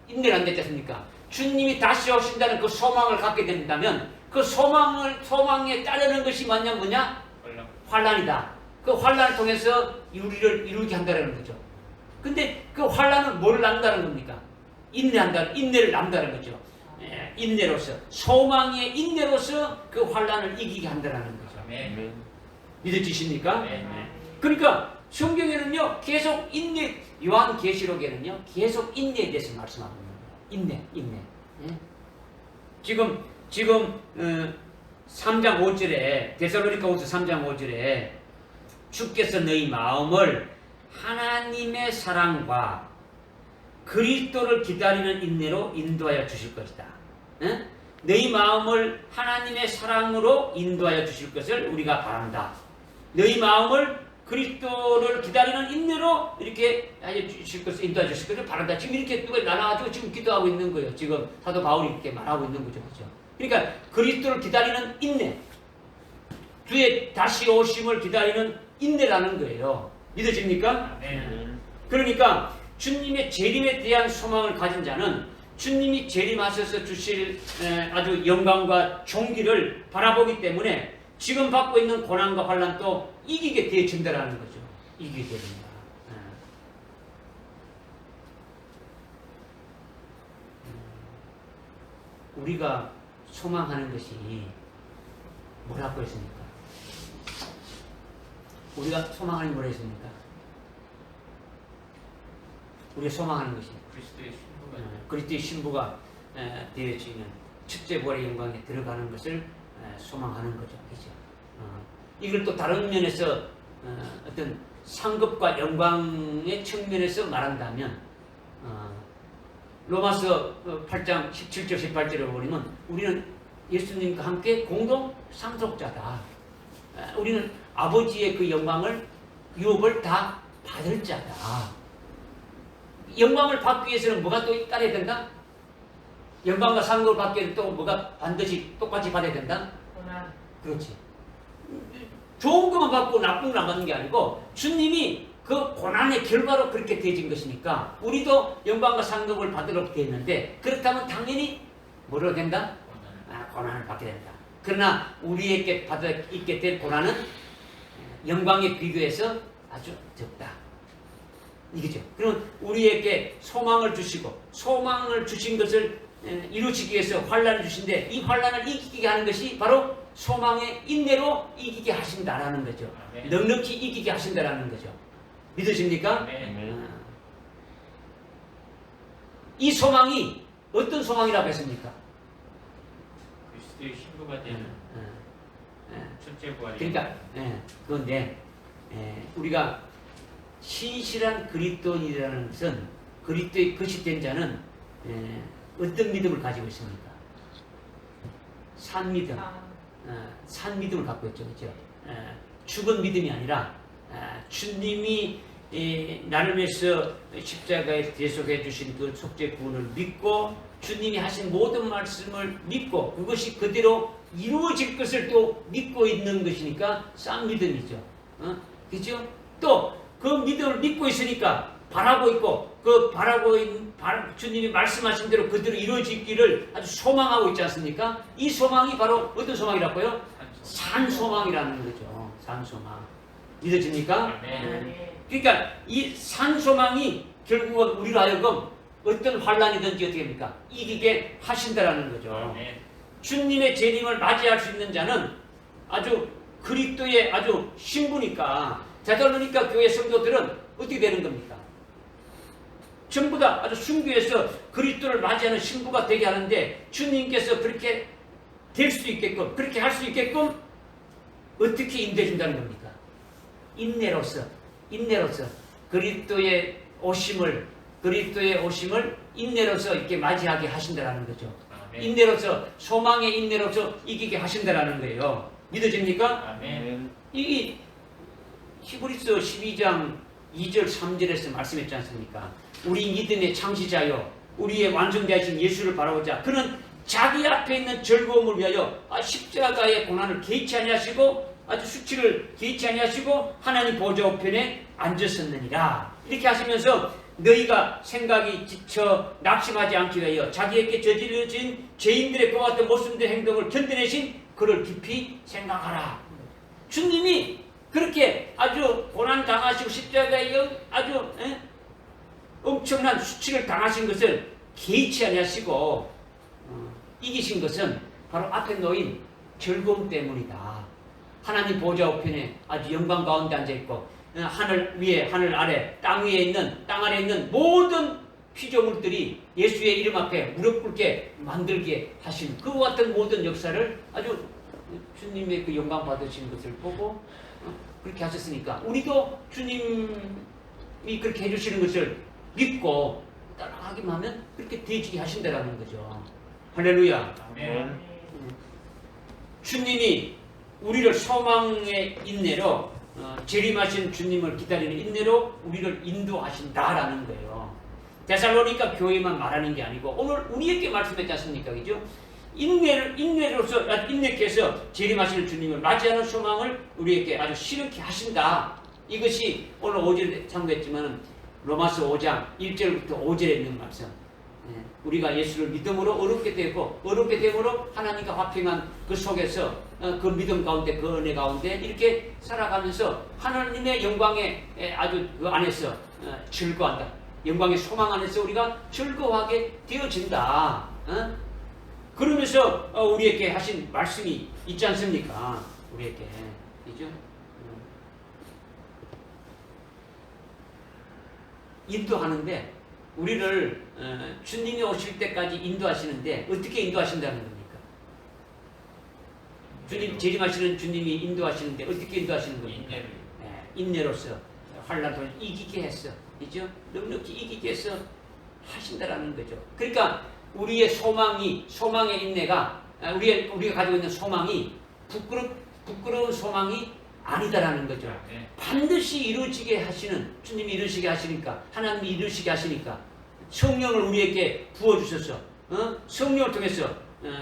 인내가 안 되지 않습니까? 주님이 다시 오신다는 그 소망을 갖게 된다면 그 소망에 따르는 것이 뭐냐? 환란이다. 그 환란을 통해서 우리를 이루게 한다는 거죠. 근데 그 환란은 뭐를 낳는다는 겁니까? 인내를 낳는다는 거죠. 인내로서 소망의 인내로서 그 환란을 이기게 한다는 거죠. 믿어지십니까? 그러니까 성경에는요 계속 인내, 요한계시록에는요 계속 인내에 대해서 말씀하고 있는 거예요. 인내. 지금 3장 5절에 데살로니가후서 3장 5절에 주께서 너희 마음을 하나님의 사랑과 그리스도를 기다리는 인내로 인도하여 주실 것이다. 너희 마음을 하나님의 사랑으로 인도하여 주실 것을 우리가 바란다. 너희 마음을 그리스도를 기다리는 인내로 이렇게 주실 것을 인도하여 주실 것을 바란다. 지금 이렇게 누가 나눠가지고 지금 기도하고 있는 거예요. 지금 사도 바울이 이렇게 말하고 있는 거죠. 그렇죠? 그러니까 그리스도를 기다리는 인내, 주의 다시 오심을 기다리는 인내라는 거예요. 믿어집니까? 그러니까 주님의 재림에 대한 소망을 가진 자는 주님이 재림하셔서 주실 아주 영광과 존귀를 바라보기 때문에 지금 받고 있는 고난과 환난도 이기게 되어진다는 거죠. 이기게 됩니다. 우리가 소망하는 것이 뭐라고 했습니까? 우리가 소망하는 게 뭐라 했습니까? 우리가 소망하는 것이 그리스도의 신부가 되어지는 첫째 부활의 영광에 들어가는 것을 소망하는 거죠. 그렇죠? 이걸 또 다른 면에서 어떤 상급과 영광의 측면에서 말한다면 로마서 8장 17절 18절에 보면 우리는 예수님과 함께 공동 상속자다. 우리는 아버지의 그 영광을 유업을 다 받을 자다. 영광을 받기 위해서는 뭐가 또 따라야 된다? 영광과 상급을 받기 위해서 또 뭐가 반드시 똑같이 받아야 된다? 그렇지. 좋은 것만 받고 나쁜 것만 받는 게 아니고 주님이 그 고난의 결과로 그렇게 되어진 것이니까 우리도 영광과 상급을 받으러 되었는데 그렇다면 당연히 뭐로 된다? 고난을 받게 된다. 그러나 우리에게 받게 될 고난은 영광에 비교해서 아주 적다. 이거죠. 그럼 우리에게 소망을 주시고 소망을 주신 것을 이루시기 위해서 환란을 주신데 이 환란을 이기게 하는 것이 바로 소망의 인내로 이기게 하신다라는 거죠. 넉넉히 이기게 하신다라는 거죠. 믿으십니까? 이 소망이 어떤 소망이라고 했습니까? 그리스도의 신부가 되는 첫째 부활이. 그러니까 그런데 우리가 신실한 그리스도인이라는 것은 그리스도의 것이 된 자는 어떤 믿음을 가지고 있습니까? 산 믿음, 산 믿음을 갖고 있죠, 그렇죠? 죽은 믿음이 아니라 주님이 나를 위해서 십자가에 대속해 주신 그 속죄 구원을 믿고 주님이 하신 모든 말씀을 믿고 그것이 그대로 이루어질 것을 또 믿고 있는 것이니까 싼 믿음이죠. 그죠? 또 그 믿음을 믿고 있으니까 바라고 있고 주님이 말씀하신 대로 그대로 이루어지기를 아주 소망하고 있지 않습니까? 이 소망이 바로 어떤 소망이라고요? 산 소망이라는 거죠. 산 소망. 믿어집니까? 그러니까 이 산 소망이 결국은 우리로 하여금 어떤 환란이든지 어떻게 합니까? 이기게 하신다라는 거죠. 주님의 재림을 맞이할 수 있는 자는 아주 그리스도의 아주 신부니까 되돌리니까 교회 성도들은 어떻게 되는 겁니까? 전부 다 아주 순교해서 그리스도를 맞이하는 신부가 되게 하는데 주님께서 그렇게 될 수 있게끔 그렇게 할 수 있게끔 어떻게 인도해 준다는 겁니까? 인내로서 그리스도의 오심을 인내로서 이렇게 맞이하게 하신다라는 거죠. 인내로서 소망의 인내로서 이기게 하신다라는 거예요. 믿어집니까? 이 히브리서 12장 2절 3절에서 말씀했지 않습니까? 우리 믿음의 창시자요 우리의 완성되신 예수를 바라보자. 그는 자기 앞에 있는 즐거움을 위하여 십자가의 고난을 개의치 아니하시고 아주 수치를 개의치 아니하시고 하나님 보좌 우편에 앉으셨느니라. 이렇게 하시면서 너희가 생각이 지쳐 낙심하지 않기 위하여 자기에게 저질러진 죄인들의 그와 같은 모순된 행동을 견뎌내신 그를 깊이 생각하라. 주님이 그렇게 아주 고난 당하시고 십자가에 아주 엄청난 수치를 당하신 것을 개의치 아니하시고 이기신 것은 바로 앞에 놓인 즐거움 때문이다. 하나님 보좌 우편에 아주 영광 가운데 앉아있고 하늘 위에 하늘 아래 땅 위에 있는 땅 아래 있는 모든 피조물들이 예수의 이름 앞에 무릎 꿇게 만들게 하신 그와 같은 모든 역사를 아주 주님의 그 영광 받으신 것을 보고 그렇게 하셨으니까 우리도 주님이 그렇게 해주시는 것을 믿고 따라가기만 하면 그렇게 되지게 하신다라는 거죠. 할렐루야. 주님이 우리를 소망의 인내로 재림하신 주님을 기다리는 인내로 우리를 인도하신다라는 거예요. 데살로니가 교회만 말하는 게 아니고 오늘 우리에게 말씀했지 않습니까? 그죠? 인내께서 재림하시는 주님을 맞이하는 소망을 우리에게 아주 실현케 하신다. 이것이 오늘 5절에 참고했지만 로마서 5장 1절부터 5절에 있는 말씀. 우리가 예수를 믿음으로 어렵게 되고 어렵게 됨으로 하나님과 화평한 그 속에서 그 믿음 가운데 그 은혜 가운데 이렇게 살아가면서 하나님의 영광에 아주 그 안에서 즐거워한다. 영광의 소망 안에서 우리가 즐거워하게 되어진다. 그러면서 우리에게 하신 말씀이 있지 않습니까? 우리에게. 그죠? 인도하는데 우리를 주님이 오실 때까지 인도하시는데 어떻게 인도하신다는 겁니까? 주님 재림하시는 주님이 인도하시는데 어떻게 인도하시는 겁니까? 인내로서 환난을 이기게 했어. 그죠? 넉넉히 이기게 해서 하신다라는 거죠. 그러니까 우리의 소망의 인내가 우리가 가지고 있는 소망이 부끄러운 소망이 아니다라는 거죠. 반드시 이루어지게 하시는 주님이 이루시게 하시니까 하나님이 이루시게 하시니까 성령을 우리에게 부어주셔서 성령을 통해서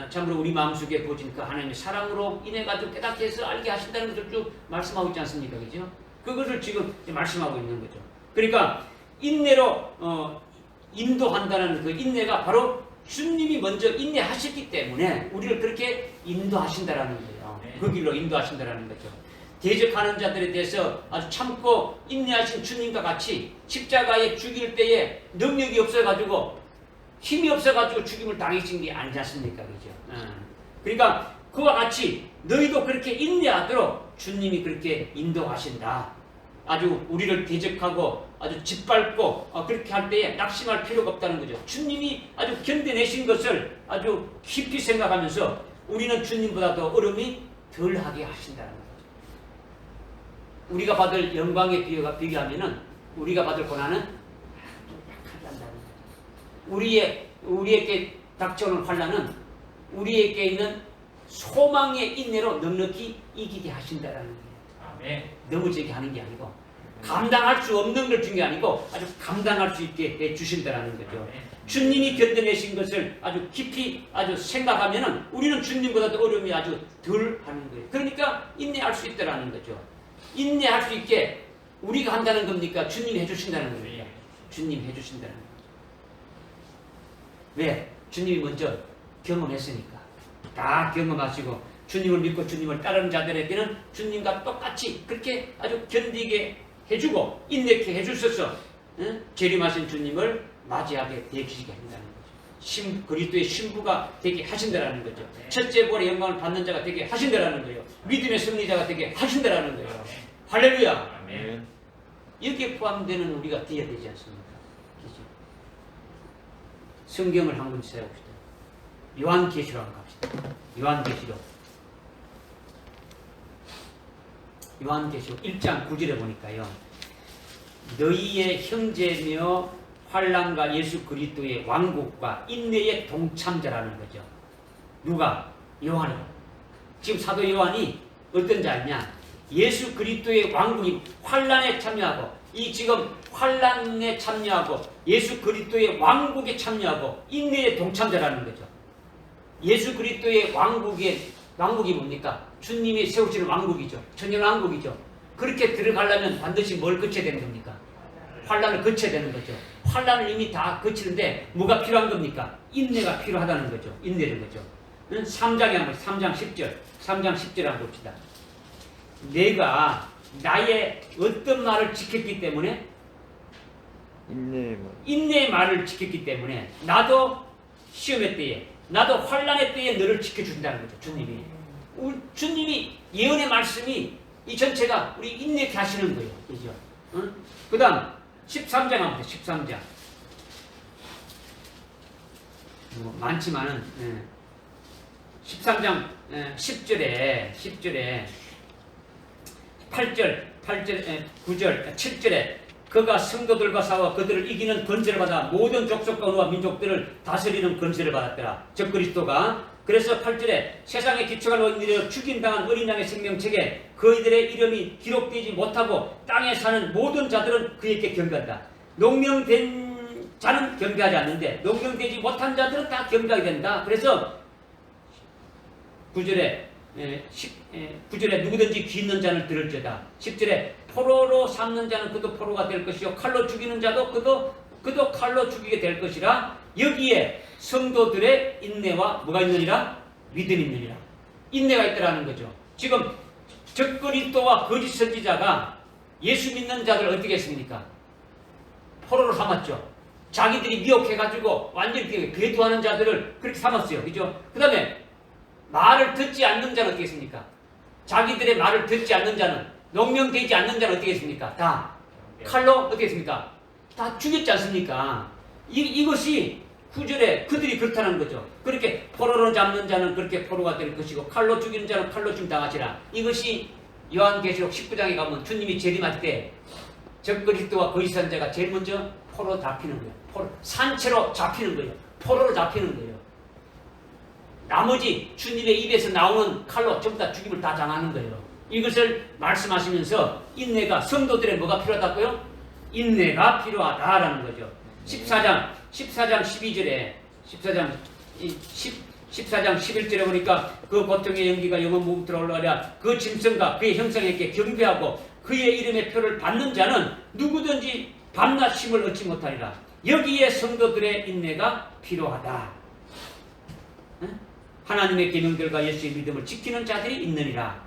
참으로 우리 마음속에 부어진 그 하나님의 사랑으로 인해 가지고 깨닫게 해서 알게 하신다는 것을 쭉 말씀하고 있지 않습니까? 그죠? 그것을 지금 말씀하고 있는 거죠. 그러니까 인내로 인도한다는 그 인내가 바로 주님이 먼저 인내하셨기 때문에 우리를 그렇게 인도하신다라는 거예요. 그 길로 인도하신다라는 거죠. 대적하는 자들에 대해서 아주 참고 인내하신 주님과 같이 십자가에 죽일 때에 능력이 없어가지고 힘이 없어가지고 죽임을 당하신 게 아니지 않습니까? 그죠? 그러니까 그와 같이 너희도 그렇게 인내하도록 주님이 그렇게 인도하신다. 아주 우리를 대적하고 아주 짓밟고 그렇게 할 때에 낙심할 필요가 없다는 거죠. 주님이 아주 견뎌내신 것을 아주 깊이 생각하면서 우리는 주님보다 더 어려움이 덜하게 하신다는 거죠. 우리가 받을 영광에 비교하면은 우리가 받을 고난은 좀 약하단다는 거죠. 우리에게 닥쳐오는 환난은 우리에게 있는 소망의 인내로 넉넉히 이기게 하신다라는 거예요. 아멘. 넘어지게 하는 게 아니고 감당할 수 없는 걸 준 게 아니고 아주 감당할 수 있게 해 주신다라는 거죠. 주님이 견뎌내신 것을 아주 깊이 아주 생각하면은 우리는 주님보다도 어려움이 아주 덜 하는 거예요. 그러니까 인내할 수 있다라는 거죠. 인내할 수 있게 우리가 한다는 겁니까? 주님이 해주신다는 겁니까? 주님이 해주신다는 거죠. 왜? 주님이 먼저 경험했으니까. 다 경험하시고 주님을 믿고 주님을 따르는 자들에게는 주님과 똑같이 그렇게 아주 견디게 해주고 인내케 해주셔서 재림하신 주님을 맞이하게 되시게 한다는 거죠. 그리스도의 신부가 되게 하신다라는 거죠. 첫째 부활의 영광을 받는 자가 되게 하신다라는 거예요. 믿음의 승리자가 되게 하신다라는 거예요. 할렐루야. 아멘. 여기에 포함되는 우리가 되어야 되지 않습니까? 그죠? 성경을 한 권 세워봅시다. 요한계시록 한번 갑시다. 요한계시록 1장 9절에 보니까요. 너희의 형제며 환난과 예수 그리스도의 왕국과 인내의 동참자라는 거죠. 누가? 요한이. 지금 사도 요한이 어떤 자냐? 예수 그리스도의 왕국이 환난에 참여하고 이 지금 환난에 참여하고 예수 그리스도의 왕국에 참여하고 인내의 동참자라는 거죠. 예수 그리스도의 왕국이 뭡니까? 주님이 세우시는 왕국이죠. 천년 왕국이죠. 그렇게 들어가려면 반드시 뭘 거쳐야 되는 겁니까? 환난을 거쳐야 되는 거죠. 환난을 이미 다 거치는데 뭐가 필요한 겁니까? 인내가 필요하다는 거죠. 인내는 거죠. 3장에 한번 3장 10절 한번 봅시다. 내가 나의 어떤 말을 지켰기 때문에 인내의 말을 지켰기 때문에 나도 시험의 때에 나도 환난의 때에 너를 지켜준다는 거죠. 주님이 예언의 말씀이 이 전체가 우리 인내케 하시는 거예요. 그죠? 그 다음 13장 한번 보세요. 13장 많지만은 13장 10절에 8절, 9절, 7절에 그가 성도들과 싸워 그들을 이기는 권세를 받아 모든 족속과 언어와 민족들을 다스리는 권세를 받았더라. 즉 그리스도가. 그래서 8절에 세상에 기초가 놓인 죽임당한 어린 양의 생명책에 그이들의 이름이 기록되지 못하고 땅에 사는 모든 자들은 그에게 경배한다. 농명된 자는 경배하지 않는데 농명되지 못한 자들은 다 경배하게 된다. 그래서 9절에 누구든지 귀 있는 자는 들을지어다. 10절에 포로로 삼는 자는 그도 포로가 될 것이요 칼로 죽이는 자도 그도 칼로 죽이게 될 것이라. 여기에 성도들의 인내와 뭐가 있느니라? 믿음이 있느니라. 인내가 있더라는 거죠. 지금 적그리스도와 거짓 선지자가 예수 믿는 자들을 어떻게 했습니까? 포로로 삼았죠. 자기들이 미혹해가지고 완전히 배도하는 자들을 그렇게 삼았어요. 그죠? 그 다음에 말을 듣지 않는 자는 어떻게 했습니까? 자기들의 말을 듣지 않는 자는, 농명되지 않는 자는 어떻게 했습니까? 다 칼로 어떻게 했습니까? 다 죽였지 않습니까? 이것이 9절에 그들이 그렇다는 거죠. 그렇게 포로로 잡는 자는 그렇게 포로가 될 것이고 칼로 죽이는 자는 칼로 죽임 당하시라. 이것이 요한계시록 19장에 가면 주님이 재림할 때 적그리스도와 거짓 선지자가 제일 먼저 포로 잡히는 거예요. 산채로 잡히는 거예요. 포로로 잡히는 거예요. 나머지 주님의 입에서 나오는 칼로 전부 다 죽임을 다 당하는 거예요. 이것을 말씀하시면서 인내가 성도들의 뭐가 필요하다고요? 인내가 필요하다라는 거죠. 14장 12절에 14장 11절에 보니까 그 고통의 연기가 영원 무궁토록 올라가랴. 그 짐승과 그의 형상에게 경배하고 그의 이름의 표를 받는 자는 누구든지 밤낮 쉼을 얻지 못하리라. 여기에 성도들의 인내가 필요하다. 하나님의 계명들과 예수의 믿음을 지키는 자들이 있느니라.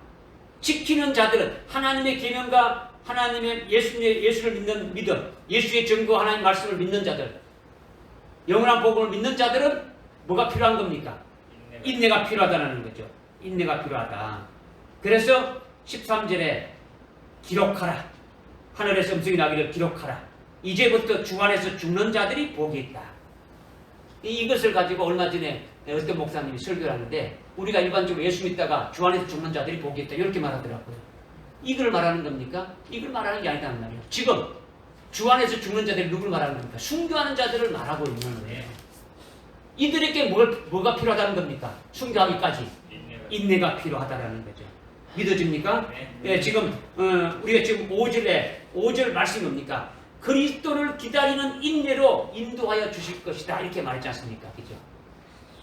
지키는 자들은 하나님의 계명과 하나님의 예수를 믿는 믿음, 예수의 증거 하나님 말씀을 믿는 자들, 영원한 복음을 믿는 자들은 뭐가 필요한 겁니까? 인내가 필요하다는 거죠. 인내가 필요하다. 그래서 13절에 기록하라. 하늘에서 음성이 나기를 기록하라. 이제부터 주 안에서 죽는 자들이 복이 있다. 이것을 가지고 얼마 전에 어떤 목사님이 설교를 하는데 우리가 일반적으로 예수 믿다가 주 안에서 죽는 자들이 복이 있다 이렇게 말하더라고요. 이걸 말하는 겁니까? 이걸 말하는 게 아니란 말이에요. 지금 주 안에서 죽는 자들이 누굴 말하는 겁니까? 순교하는 자들을 말하고 있는 거예요. 이들에게 뭐가 필요하다는 겁니까? 순교하기까지 인내가 필요하다라는 거죠. 믿어집니까? 네, 지금 우리가 지금 5절 말씀이 뭡니까? 그리스도를 기다리는 인내로 인도하여 주실 것이다 이렇게 말했지 않습니까? 그죠?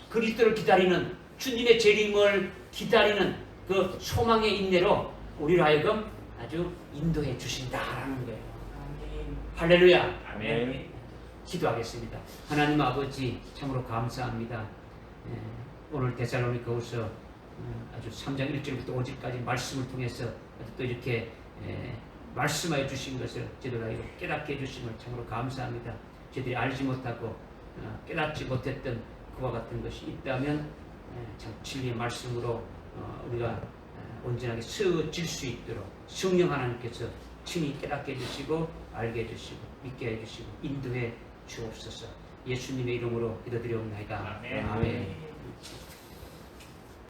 그리스도를 기다리는 주님의 재림을 기다리는 그 소망의 인내로 우리를 하여금 아주 인도해 주신다라는 거예요. 할렐루야. 아멘. 기도하겠습니다. 하나님 아버지 참으로 감사합니다. 오늘 데살로니가후서 아주 3장 1절부터 5절까지 말씀을 통해서 또 이렇게 말씀하여 주신 것을 저희들 알고 깨닫게 해주심을 참으로 감사합니다. 저희들이 알지 못하고 깨닫지 못했던 그와 같은 것이 있다면 참 진리의 말씀으로 우리가 온전하게 쓰여질 수 있도록 성령 하나님께서 친히 깨닫게 해주시고 알게 해주시고 믿게 해주시고 인도해 주옵소서. 예수님의 이름으로 기도드리옵나이다. 아멘. 아멘.